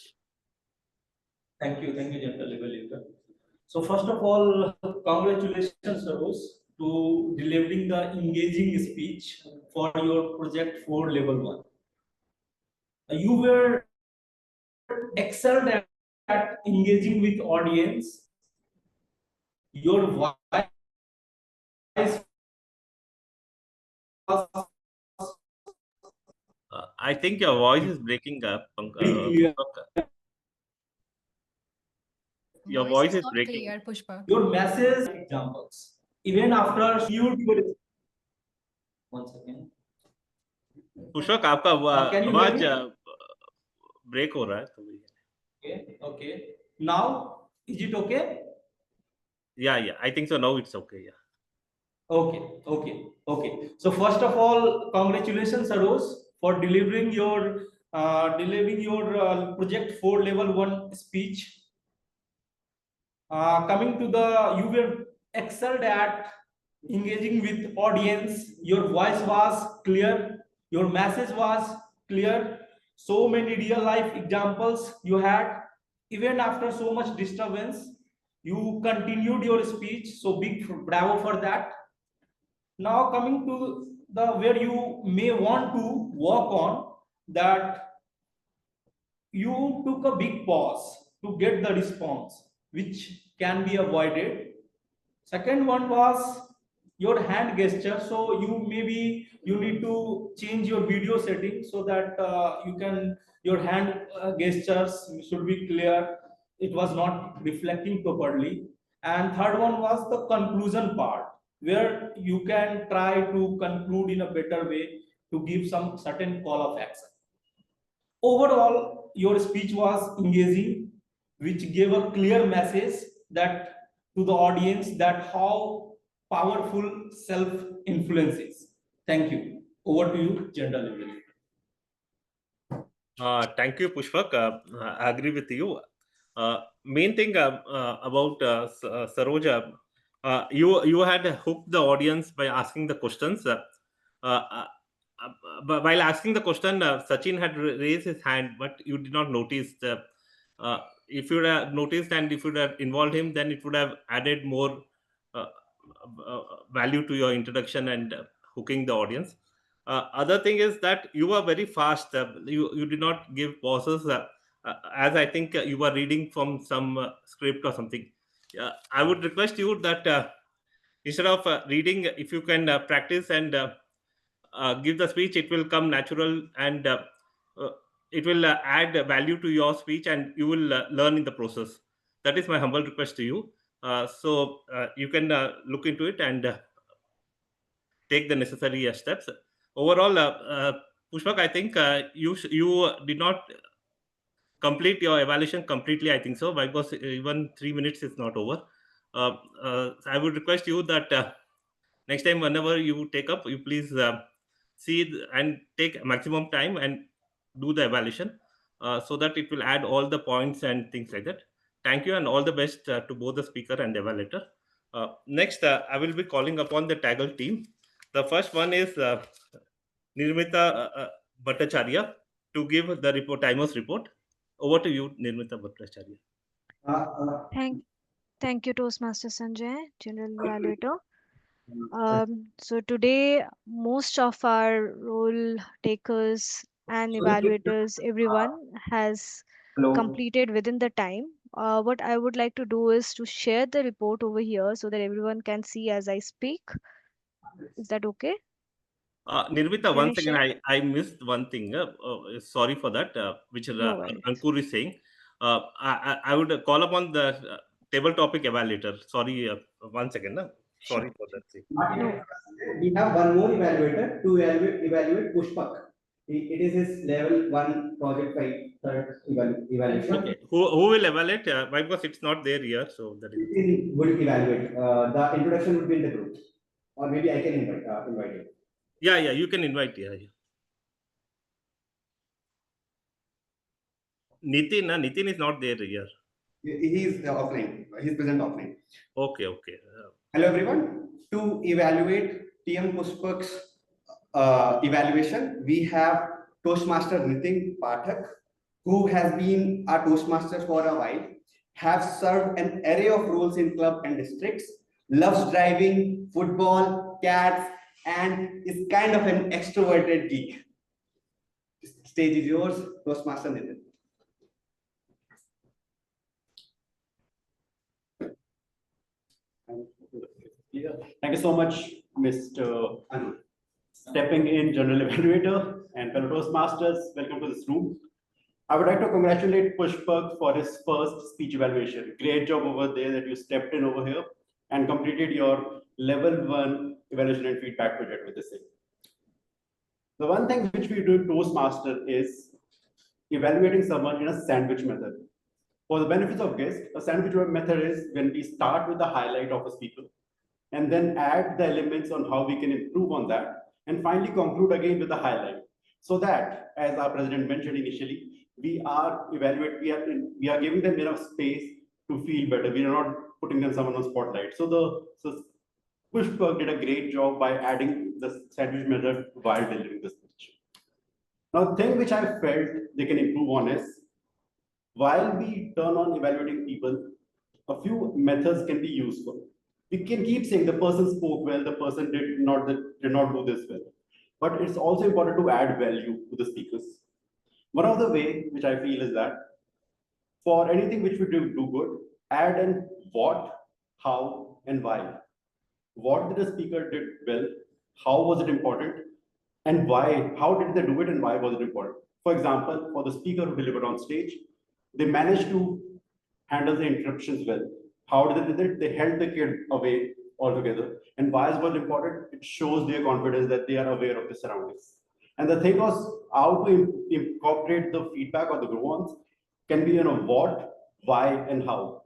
Thank you, General Evaluator. So first of all, congratulations, Saroj, to delivering the engaging speech for your project 4 level 1. You were excelled at engaging with audience. Your voice I think your voice is breaking up. Your voice is not breaking. clear, Pushpa. Your message examples. Even after you one second. Pushpak आपका Can you hear आवाज me? Break हो रहा है तो Okay, okay. Now, is it okay? yeah, I think so. Now it's okay. Yeah. Okay. So first of all, congratulations, Sarosh, for delivering your project 4 level 1 speech. Coming to you were excelled at engaging with audience. Your voice was clear. Your message was clear. So many real life examples you had. Even after so much disturbance, you continued your speech. So big bravo for that. Now coming to the where you may want to work on that, you took a big pause to get the response, which can be avoided. Second one was your hand gesture. So you need to change your video setting so that your hand gestures should be clear. It was not reflecting properly. And third one was the conclusion part, where you can try to conclude in a better way to give some certain call of action. Overall, your speech was engaging, which gave a clear message that to the audience that how powerful self-influence is. Thank you. Over to you, General Evaluator. Thank you, Pushpak. I agree with you. Main thing about Saroja, you had hooked the audience by asking the questions. While asking the question, Sachin had raised his hand, but you did not notice. If you would have noticed and if you would have involved him, then it would have added more uh, value to your introduction and hooking the audience. Other thing is that you were very fast. You did not give pauses, as I think you were reading from some script or something. I would request you that instead of reading, if you can practice and give the speech, it will come natural and it will add value to your speech and you will learn in the process. That is my humble request to you. So you can look into it and take the necessary steps. Overall, Pushpak, I think you did not complete your evaluation completely. I think so, because even 3 minutes is not over. I would request you that next time, whenever you take up, you please see and take maximum time and do the evaluation so that it will add all the points and things like that. Thank you and all the best to both the speaker and evaluator. Next, I will be calling upon the Taggle team. The first one is Nirmita Bhattacharya to give the timer's report. Over to you, Nirmita Bhattacharya. Thank you, Toastmaster Sanjay, General Evaluator. So today, most of our role takers and evaluators, everyone has completed within the time. What I would like to do is to share the report over here so that everyone can see as I speak. Is that okay? Nirmita, Can once I again, share? I missed one thing. Sorry for that, which No worries. Ankur is saying. I would call upon the table topic evaluator. Sorry, 1 second. Sorry for that. No. We have one more evaluator to evaluate Pushpak. It is his level 1 project 5 third evaluation. Okay. Who will evaluate? Because it's not there here, so that is. Would evaluate. The introduction would be in the group, or maybe I can invite him. Yeah, you can invite. Yeah. Nitin is not there here. He is offline. He is present offline. Okay. Hello everyone. To evaluate TM Pushpak's evaluation, we have Toastmaster Nitin Pathak, who has been a Toastmaster for a while, have served an array of roles in club and districts, loves driving, football, cats, and is kind of an extroverted geek. Stage is yours, Toastmaster Nitin. Thank you so much, Mr. Anu. stepping in, General Evaluator, and fellow Toastmasters. Welcome to this room. I would like to congratulate Pushpak for his first speech evaluation. Great job over there that you stepped in over here and completed your level 1 evaluation and feedback project with the same. The one thing which we do in Toastmaster is evaluating someone in a sandwich method. For the benefits of guests, a sandwich method is when we start with the highlight of a speaker and then add the elements on how we can improve on that, and finally conclude again with the highlight. So that, as our president mentioned initially, we are giving them enough space to feel better. We are not putting them someone on spotlight. So Pushpak did a great job by adding the sandwich method while delivering the speech. Now, the thing which I felt they can improve on is, while we turn on evaluating people, a few methods can be useful. We can keep saying the person spoke well, the person did not do this well. But it's also important to add value to the speakers. One of the way which I feel is that for anything which we do good, add in what, how, and why. What did the speaker did well? How was it important? And why? How did they do it and why was it important? For example, for the speaker who delivered on stage, they managed to handle the interruptions well. How did they do it? They held the kid away altogether. And why is what important? It shows their confidence that they are aware of the surroundings. And the thing was how to incorporate the feedback or the grow-ons can be what, why, and how.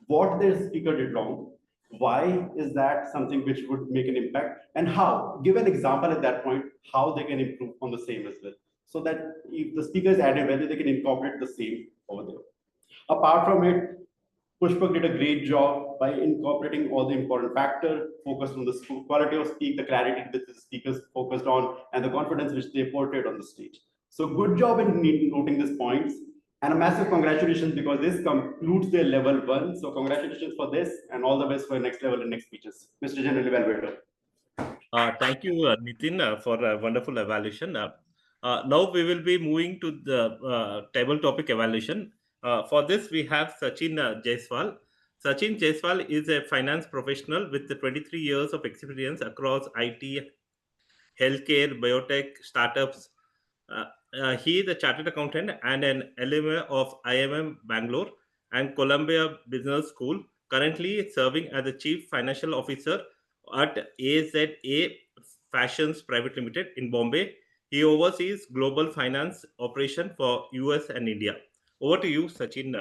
What the speaker did wrong, why is that something which would make an impact, and how. Give an example at that point, how they can improve on the same as well. So that if the speaker is added value, they can incorporate the same over there. Apart from it, Pushpak did a great job by incorporating all the important factors, focused on the quality of speak, the clarity that the speakers focused on, and the confidence which they portrayed on the stage. So good job in noting these points, and a massive congratulations because this concludes their level 1. So congratulations for this, and all the best for next level and next speeches. Mr. General Evaluator. Thank you, Nitin, for a wonderful evaluation. Now we will be moving to the table topic evaluation. For this, we have Sachin Jaiswal. Sachin Jaiswal is a finance professional with 23 years of experience across IT, healthcare, biotech, startups. He is a chartered accountant and an alumni of IMM Bangalore and Columbia Business School, currently serving as the Chief Financial Officer at AZA Fashions Private Limited in Bombay. He oversees global finance operation for US and India. Over to you, Sachin.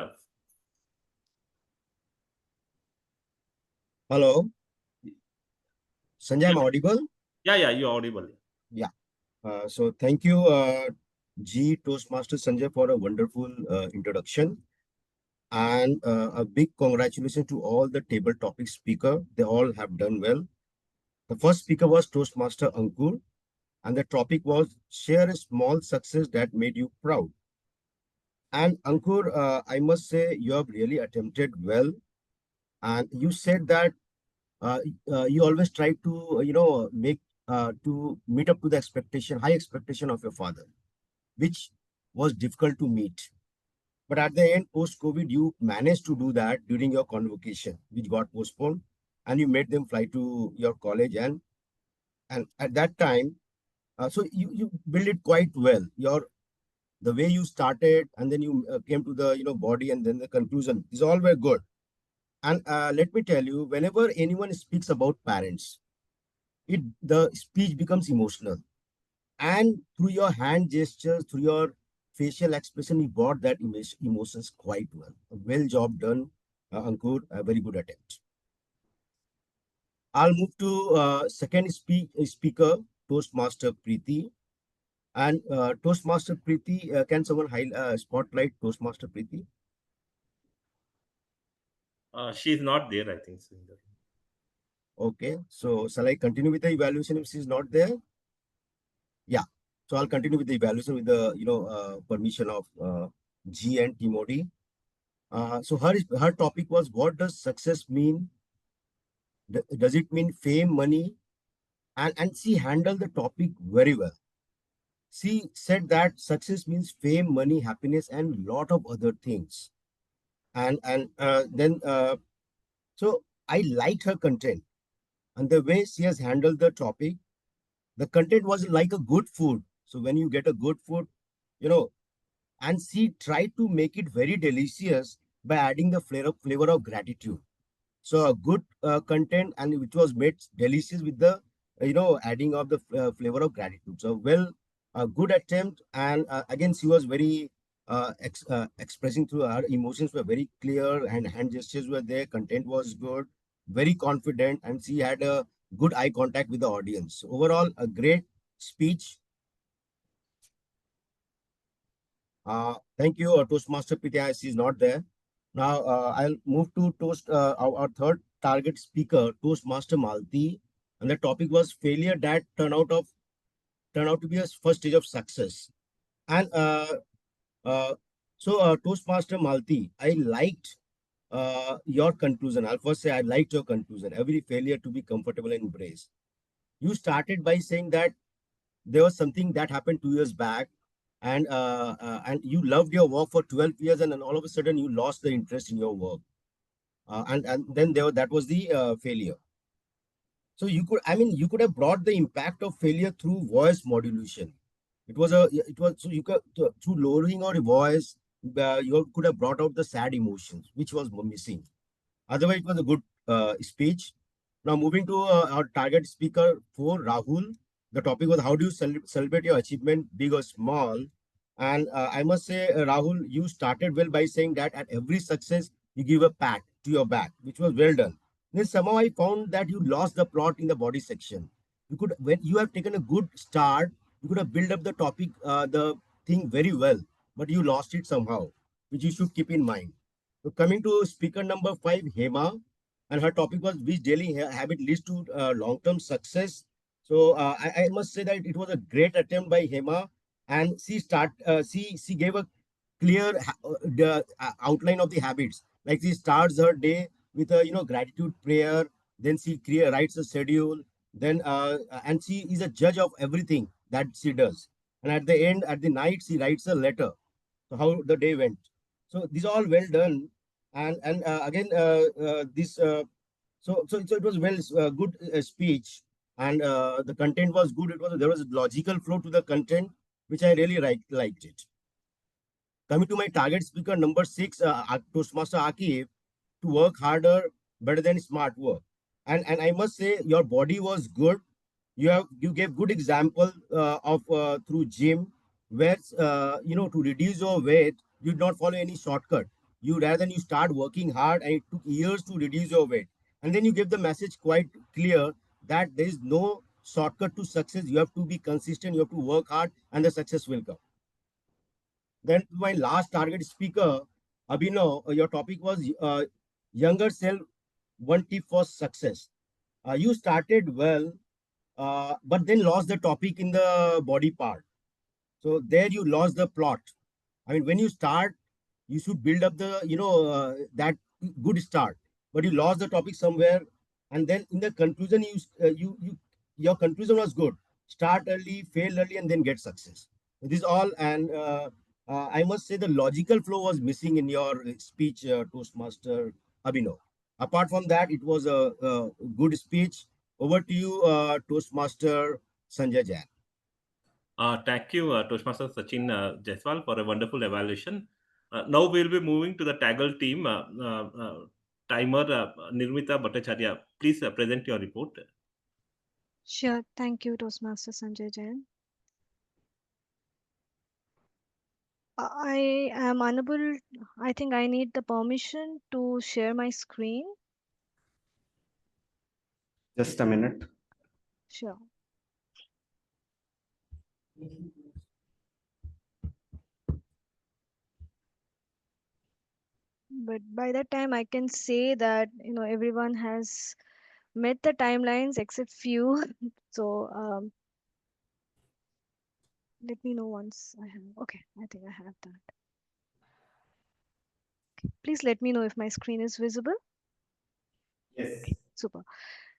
Hello. Sanjay, am I audible? Yeah, you're audible. Yeah. So thank you, G Toastmaster Sanjay, for a wonderful introduction. And a big congratulations to all the table topic speaker. They all have done well. The first speaker was Toastmaster Ankur, and the topic was share a small success that made you proud. And Ankur, I must say you have really attempted well. And you said that you always try to, make to meet up to the high expectation of your father, which was difficult to meet. But at the end, post-COVID, you managed to do that during your convocation, which got postponed, and you made them fly to your college. And at that time, so you built it quite well. The way you started, and then you came to the body, and then the conclusion. These all were good. And let me tell you, whenever anyone speaks about parents, the speech becomes emotional. And through your hand gestures, through your facial expression, you got that emotions quite well. Well job done, Ankur. A very good attempt. I'll move to second speaker, Toastmaster Preeti. And Toastmaster Preeti, can someone spotlight Toastmaster Preeti? She's not there, I think. Okay, so shall I continue with the evaluation if she's not there? Yeah, so I'll continue with the evaluation with the permission of G and Timothy. So her topic was, what does success mean? Does it mean fame, money? And she handled the topic very well. She said that success means fame, money, happiness, and lot of other things. And then so I liked her content and the way she has handled the topic. The content was like a good food. So when you get a good food, you know, and she tried to make it very delicious by adding the flavor of gratitude. So a good content, and which was made delicious with the adding of the flavor of gratitude. So well, a good attempt, and again she was very expressing through her emotions were very clear, and hand gestures were there. Content was good, very confident, and she had a good eye contact with the audience. So overall, a great speech. Thank you, Toastmaster PTI. She's not there. Now I'll move to our third target speaker, Toastmaster Malti, and the topic was failure that turn out to be a first stage of success. And Toastmaster Malti, I liked your conclusion. I'll first say I liked your conclusion. Every failure to be comfortable and embrace. You started by saying that there was something that happened 2 years back, and you loved your work for 12 years, and then all of a sudden you lost the interest in your work, and then that was the failure. So you could have brought the impact of failure through voice modulation. It was so you could through lowering your voice, you could have brought out the sad emotions which was missing. Otherwise, it was a good speech. Now, moving to our target speaker for Rahul, the topic was how do you celebrate your achievement, big or small? And I must say, Rahul, you started well by saying that at every success, you give a pat to your back, which was well done. Then somehow I found that you lost the plot in the body section. You could, when you have taken a good start, you could have built up the topic, the thing very well, but you lost it somehow, which you should keep in mind. So coming to speaker number 5, Hema, and her topic was which daily habit leads to long-term success. So I must say that it was a great attempt by Hema, and she gave a clear the outline of the habits. Like she starts her day with a gratitude prayer, then she writes a schedule, then and she is a judge of everything that she does. And at the end, at the night, she writes a letter. So how the day went. So these are all well done, and again this so it was well good speech, and the content was good. There was a logical flow to the content, which I really liked it. Coming to my target speaker number 6, Toastmaster Akif, to work harder, better than smart work. And I must say your body was good. You gave good example of through gym, where to reduce your weight, you did not follow any shortcut. You rather than you start working hard, and it took years to reduce your weight. And then you give the message quite clear that there is no shortcut to success. You have to be consistent, you have to work hard, and the success will come. Then my last target speaker, Abhinav, your topic was younger self, one tip for success. You started well, but then lost the topic in the body part. So there you lost the plot. I mean, when you start, you should build up the that good start, but you lost the topic somewhere, and then in the conclusion, your conclusion was good. Start early, fail early, and then get success. This is all, and I must say the logical flow was missing in your speech, Toastmaster Abhinav. Apart from that, it was a good speech. Over to you, Toastmaster Sanjay Jain. Thank you, Toastmaster Sachin Jaiswal, for a wonderful evaluation. Now we'll be moving to the Taggle team. Timer Nirmita Bhattacharya, please present your report. Sure. Thank you, Toastmaster Sanjay Jain. I am unable, I think I need the permission to share my screen. Just a minute. Sure. But by that time, I can say that, everyone has met the timelines except few. So let me know once I have. Okay, I think I have that. Please let me know if my screen is visible. Yes. Super.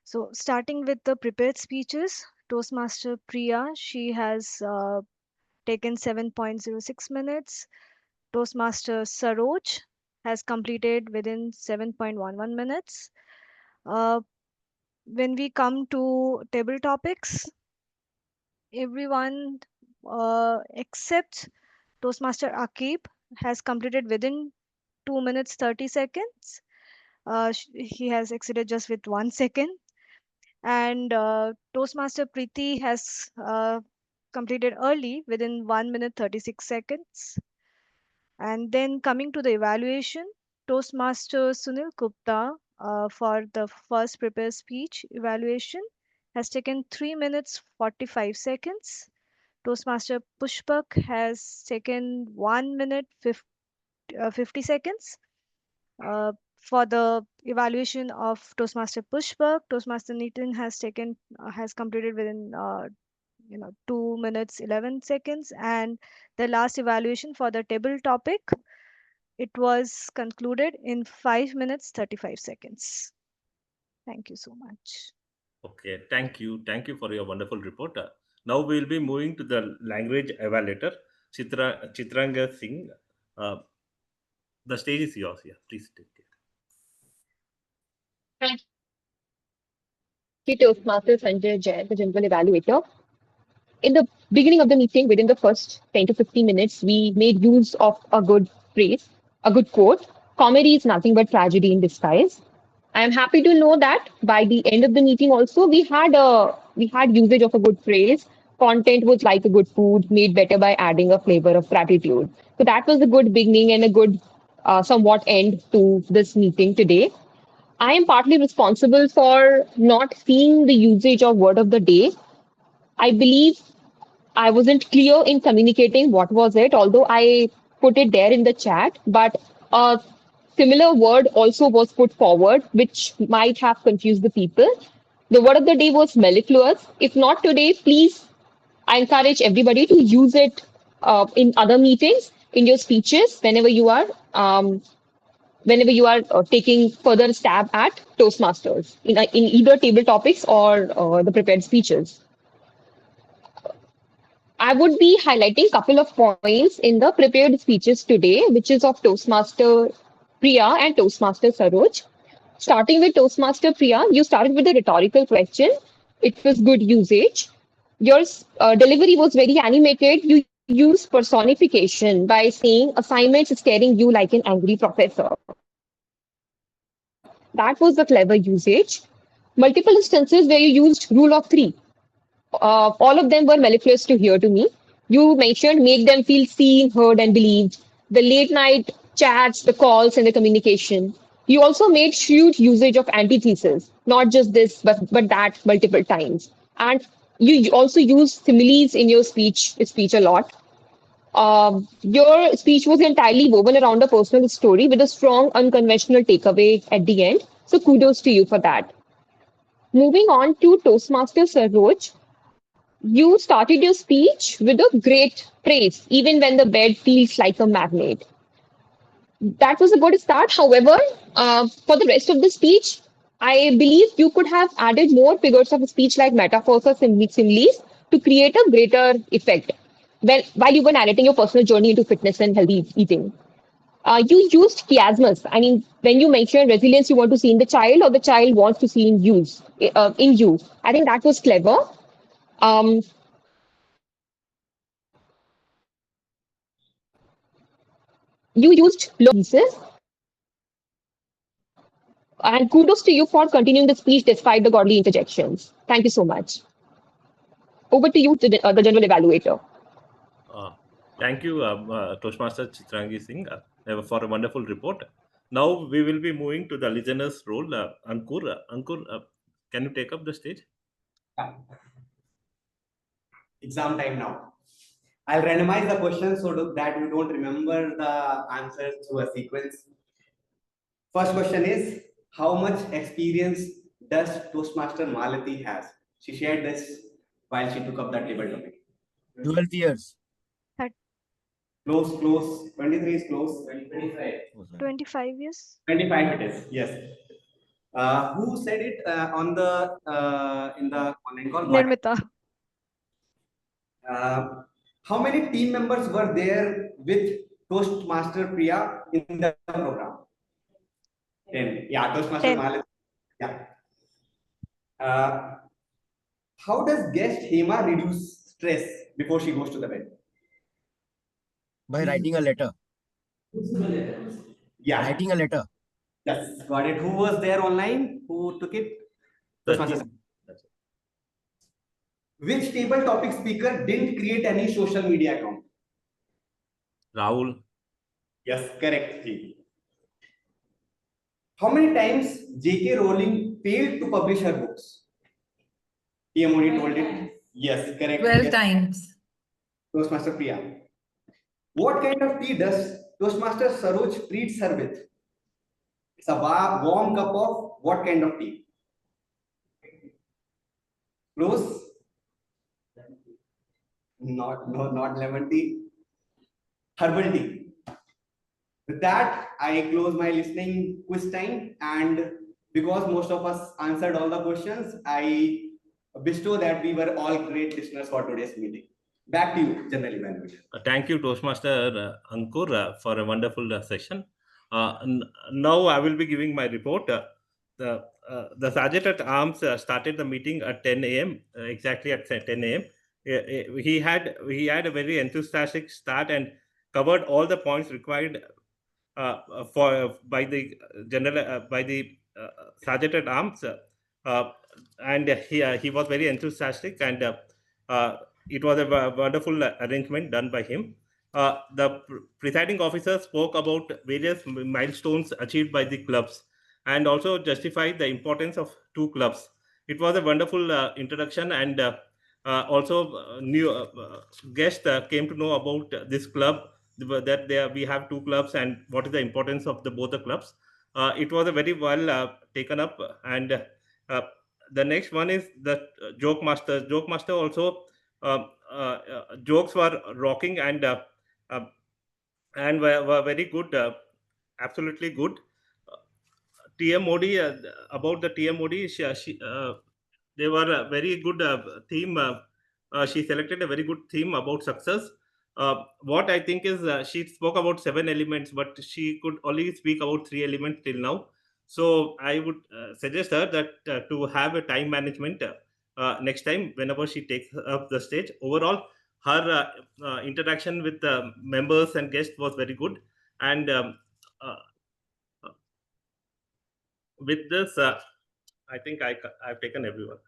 So starting with the prepared speeches, Toastmaster Priya, she has taken 7.06 minutes. Toastmaster Saroj has completed within 7.11 minutes. When we come to table topics, everyone except Toastmaster Akib has completed within 2 minutes 30 seconds. He has exceeded just with 1 second. And Toastmaster Preeti has completed early within 1 minute 36 seconds. And then coming to the evaluation, Toastmaster Sunil Gupta for the first prepared speech evaluation has taken 3 minutes 45 seconds. Toastmaster Pushpak has taken 1 minute 50 seconds. For the evaluation of Toastmaster Pushpak, Toastmaster Nitin has completed within 2 minutes 11 seconds, and the last evaluation for the table topic, it was concluded in 5 minutes 35 seconds. Thank you so much. Okay, thank you. Thank you for your wonderful report. Now we will be moving to the language evaluator, Chitranga Singh. Uh, the stage is yours. Yeah, please take it. Thank you, Toastmaster Sanjay Jain, the general evaluator. In the beginning of the meeting, within the first 10 to 15 minutes, we made use of a good phrase, a good quote. Comedy is nothing but tragedy in disguise. I am happy to know that by the end of the meeting, also we had usage of a good phrase. Content was like a good food, made better by adding a flavor of gratitude. So that was a good beginning and a good, somewhat end to this meeting today. I am partly responsible for not seeing the usage of word of the day. I believe I wasn't clear in communicating what was it, although I put it there in the chat, but a similar word also was put forward, which might have confused the people. The word of the day was mellifluous. If not today, please, I encourage everybody to use it in other meetings, in your speeches, whenever you are taking further stab at Toastmasters in either table topics or the prepared speeches. I would be highlighting a couple of points in the prepared speeches today, which is of Toastmaster Priya and Toastmaster Saroj. Starting with Toastmaster Priya, you started with a rhetorical question. It was good usage. Your delivery was very animated. You used personification by saying assignments staring you like an angry professor. That was the clever usage. Multiple instances where you used rule of three. All of them were mellifluous to hear to me. You mentioned make them feel seen, heard, and believed. The late night chats, the calls, and the communication. You also made shrewd usage of antithesis, not just this, but that multiple times. And you also use similes in your speech a lot. Your speech was entirely woven around a personal story with a strong, unconventional takeaway at the end. So kudos to you for that. Moving on to Toastmaster Saroj, you started your speech with a great praise, even when the bed feels like a magnet. That was a good start. However, for the rest of the speech, I believe you could have added more figures of speech like metaphors or similes to create a greater effect while you were narrating your personal journey into fitness and healthy eating. You used chiasmus. I mean, when you mentioned resilience, you want to see in the child, or the child wants to see in you. I think that was clever. Um, you used pieces, and kudos to you for continuing the speech despite the godly interjections. Thank you so much. Over to you, the general evaluator. Thank you, Toastmaster Chitrangi Singh, for a wonderful report. Now we will be moving to the listener's role. Ankur, can you take up the stage? Exam time now. I'll randomize the questions that you don't remember the answers through a sequence. First question is, how much experience does Toastmaster Malati has? She shared this while she took up that table topic. 12 years. Close. 23 is close. 25 years. 25 it is, yes. Who said it on the in the online call? Nirmita. How many team members were there with Toastmaster Priya in the program? 10. Yeah, Toastmaster 10. Malati. Yeah. How does guest Hema reduce stress before she goes to the bed? By writing a letter. Yeah. Writing a letter. Yes, got it. Who was there online? Who took it? Toastmasters. Which table topic speaker didn't create any social media account? Rahul. Yes, correct. Ji. How many times J.K. Rowling failed to publish her books? TMOD told it. Yes, correct. 12 Yes. times. Toastmaster Priya. What kind of tea does Toastmaster Saroj treats her with? It's a warm cup of what kind of tea? Close? Not lemon tea. Herbal tea. With that, I close my listening quiz time, and because most of us answered all the questions, I bestow that we were all great listeners for today's meeting. Back to you, General Evaluator. Thank you, Toastmaster Ankur, for a wonderful session. Now I will be giving my report. The Sergeant at Arms started the meeting at 10 a.m. Exactly at 10 a.m. He had a very enthusiastic start and covered all the points required by the Sergeant at Arms, and he was very enthusiastic, and it was a wonderful arrangement done by him. The presiding officer spoke about various milestones achieved by the clubs and also justified the importance of two clubs. It was a wonderful introduction, and also new guests came to know about this club, that we have two clubs and what is the importance of both the clubs. It was a very well taken up, and the next one is the joke master. Joke master also jokes were rocking, and were very good, absolutely good. TMOD, about the TMOD, they were a very good theme. She selected a very good theme about success. What I think is she spoke about 7 elements, but she could only speak about 3 elements till now. So I would suggest her that to have a time management next time whenever she takes up the stage. Overall, her interaction with members and guests was very good, and uh, with this, I think I've taken everyone.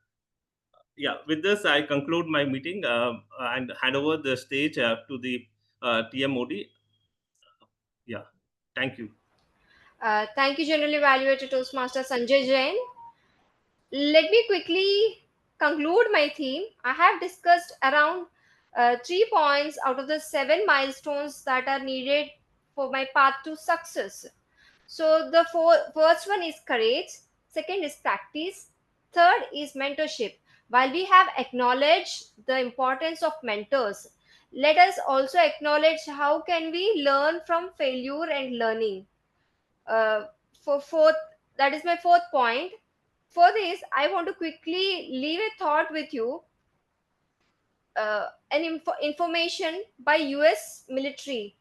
Yeah, with this, I conclude my meeting and hand over the stage to the TMOD. Yeah, thank you. Thank you, General Evaluator Toastmaster Sanjay Jain. Let me quickly conclude my theme. I have discussed around 3 points out of the 7 milestones that are needed for my path to success. So the first one is courage, second is practice, third is mentorship. While we have acknowledged the importance of mentors, let us also acknowledge how can we learn from failure and learning. For fourth, that is my fourth point. For this, I want to quickly leave a thought with you. Information by US military.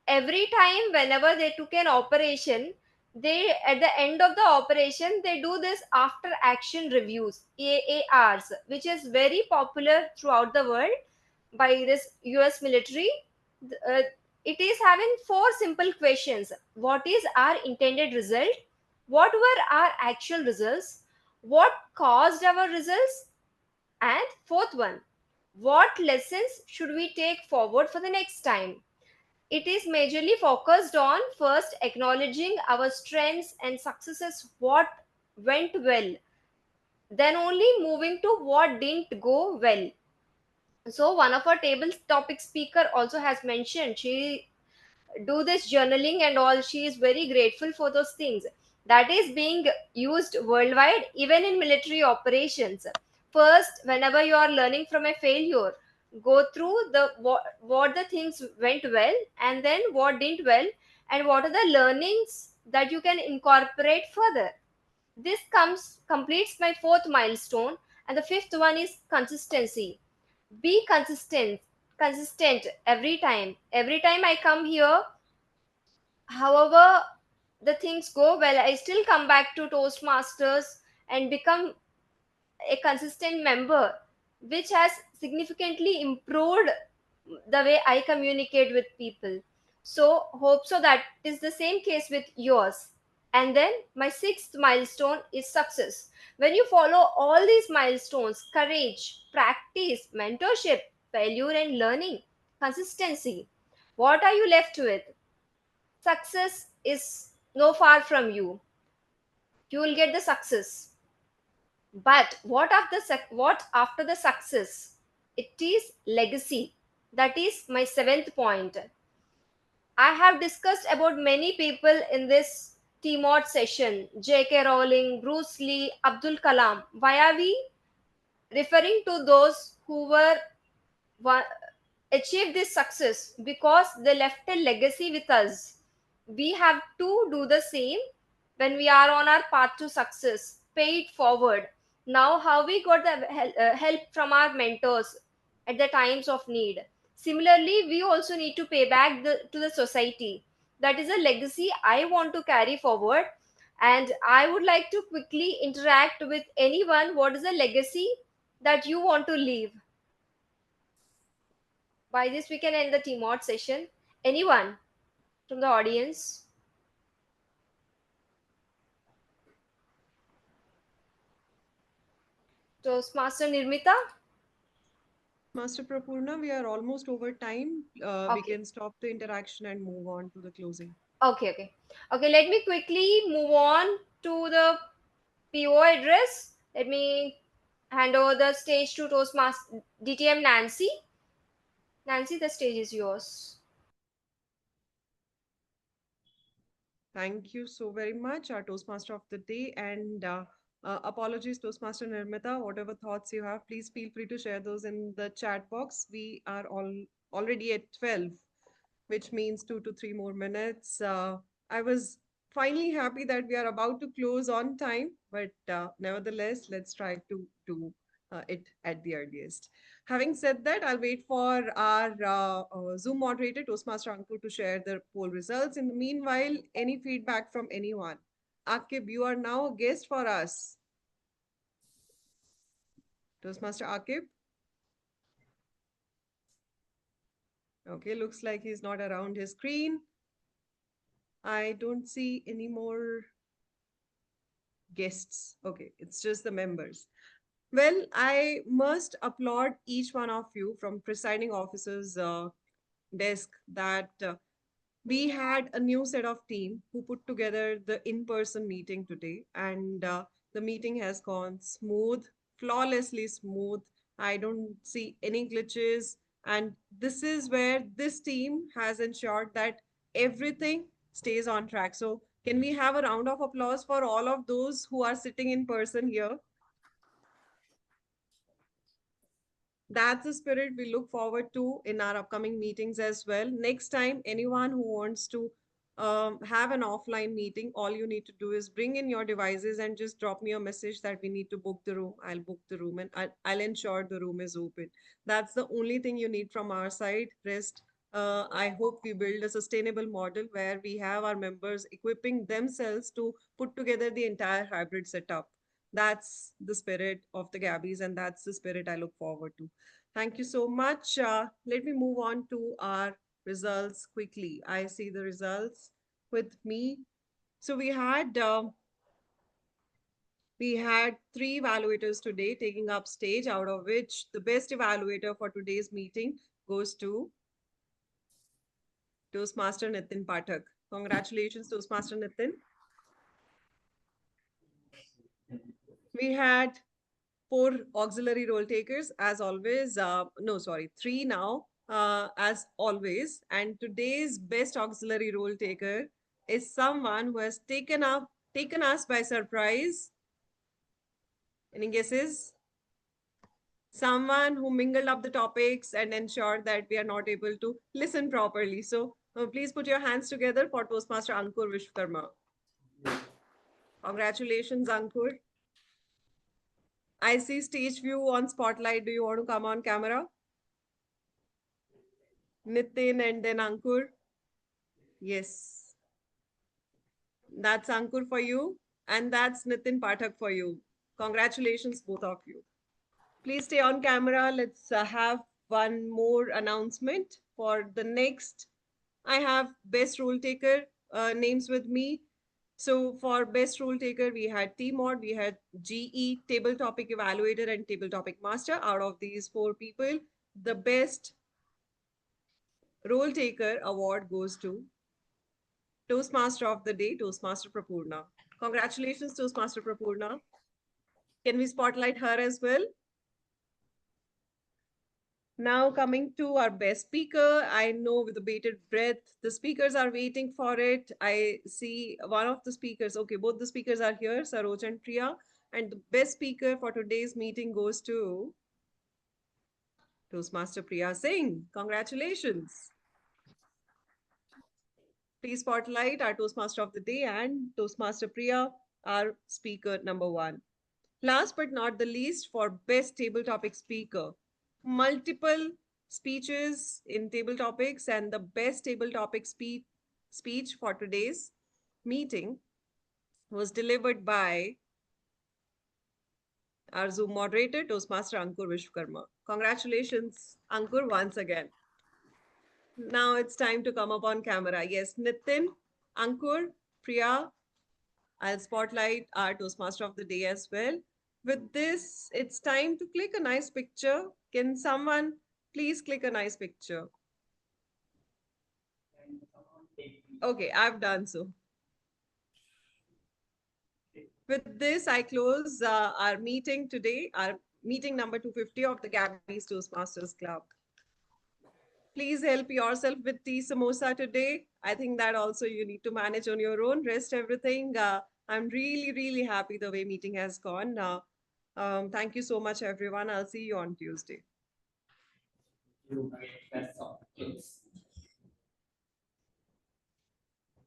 Every time whenever they took an operation, they at the end of the operation they do this after action reviews, AARs, which is very popular throughout the world by this US military. uh, it is having 4 simple questions. What is our intended result? What were our actual results? What caused our results? And fourth one, what lessons should we take forward for the next time? It is majorly focused on first acknowledging our strengths and successes, what went well, then only moving to what didn't go well. So one of our table topic speaker also has mentioned she do this journaling and all. She is very grateful for those things that is being used worldwide, even in military operations. First, whenever you are learning from a failure, go through the what the things went well and then what didn't well, and what are the learnings that you can incorporate further. This completes my fourth milestone. And the fifth one is consistency. Be consistent every time I come here. However, the things go well, I still come back to Toastmasters and become a consistent member, which has significantly improved the way I communicate with people. So, hope so that is the same case with yours. And then my sixth milestone is success. When you follow all these milestones, courage, practice, mentorship, failure, and learning, consistency, what are you left with? Success is no far from you. You will get the success. But what after the success? It is legacy. That is my seventh point. I have discussed about many people in this T-Mod session. J.K. Rowling, Bruce Lee, Abdul Kalam. Why are we referring to those who were achieved this success? Because they left a legacy with us. We have to do the same when we are on our path to success. Pay it forward. Now, how we got the help from our mentors at the times of need. Similarly, we also need to pay back to the society. That is a legacy I want to carry forward. And I would like to quickly interact with anyone. What is a legacy that you want to leave? By this, we can end the T-Mod session. Anyone from the audience? Toastmaster Nirmita? Master Prapurna, we are almost over time. We Okay. can stop the interaction and move on to the closing. Okay. Let me quickly move on to the PO address. Let me hand over the stage to Toastmaster DTM Nancy. Nancy, the stage is yours. Thank you so very much, our Toastmaster of the day. And apologies, Toastmaster Nirmita, whatever thoughts you have, please feel free to share those in the chat box. We are already at 12, which means 2 to 3 more minutes. I was finally happy that we are about to close on time, but nevertheless, let's try to do it at the earliest. Having said that, I'll wait for our Zoom moderator, Toastmaster Ankur, to share the poll results. In the meanwhile, any feedback from anyone? Akib, you are now a guest for us. Toastmaster Akib? Okay, looks like he's not around his screen. I don't see any more guests. Okay, it's just the members. Well, I must applaud each one of you from presiding officer's desk that we had a new set of team who put together the in-person meeting today, and the meeting has gone smooth, flawlessly smooth. I don't see any glitches, and this is where this team has ensured that everything stays on track. So can we have a round of applause for all of those who are sitting in person here? That's the spirit we look forward to in our upcoming meetings as well. Next time, anyone who wants to have an offline meeting, all you need to do is bring in your devices and just drop me a message that we need to book the room. I'll book the room and I'll ensure the room is open. That's the only thing you need from our side. Rest, I hope we build a sustainable model where we have our members equipping themselves to put together the entire hybrid setup. That's the spirit of the Gabbys, and that's the spirit I look forward to. Thank you so much. Let me move on to our results quickly. I see the results with me. So we had 3 evaluators today taking up stage, out of which the best evaluator for today's meeting goes to Toastmaster Nitin Pathak. Congratulations, Toastmaster Nitin. We had 4 auxiliary role takers as always. No, sorry, 3 now as always. And today's best auxiliary role taker is someone who has taken us by surprise. Any guesses? Someone who mingled up the topics and ensured that we are not able to listen properly. So please put your hands together for Toastmaster Ankur Vishwakarma. Congratulations, Ankur. I see stage view on Spotlight. Do you want to come on camera? Nitin and then Ankur. Yes. That's Ankur for you. And that's Nitin Pathak for you. Congratulations, both of you. Please stay on camera. Let's have one more announcement for the next. I have best role taker names with me. So for best role taker, we had T-Mod, we had GE, Table Topic Evaluator, and Table Topic Master. Out of these 4 people, the best role taker award goes to Toastmaster of the Day, Toastmaster Prapurna. Congratulations, Toastmaster Prapurna. Can we spotlight her as well? Now coming to our best speaker, I know with a bated breath, the speakers are waiting for it. I see one of the speakers. Okay, both the speakers are here, Saroj and Priya. And the best speaker for today's meeting goes to Toastmaster Priya Singh. Congratulations. Please spotlight our Toastmaster of the day and Toastmaster Priya, our speaker number 1. Last but not the least, for best table topic speaker, multiple speeches in table topics, and the best table topic speech for today's meeting was delivered by our Zoom moderator, Toastmaster Ankur Vishwakarma. Congratulations, Ankur, once again. Now it's time to come up on camera. Yes, Nitin, Ankur, Priya, I'll spotlight our Toastmaster of the day as well. With this, it's time to click a nice picture. Can someone please click a nice picture? Okay, I've done so. With this, I close our meeting today, our meeting number 250 of the Gabbys Toastmasters Club. Please help yourself with tea samosa today. I think that also you need to manage on your own. Rest everything. I'm really, really happy the way meeting has gone. Thank you so much, everyone. I'll see you on Tuesday. That's all. Yes.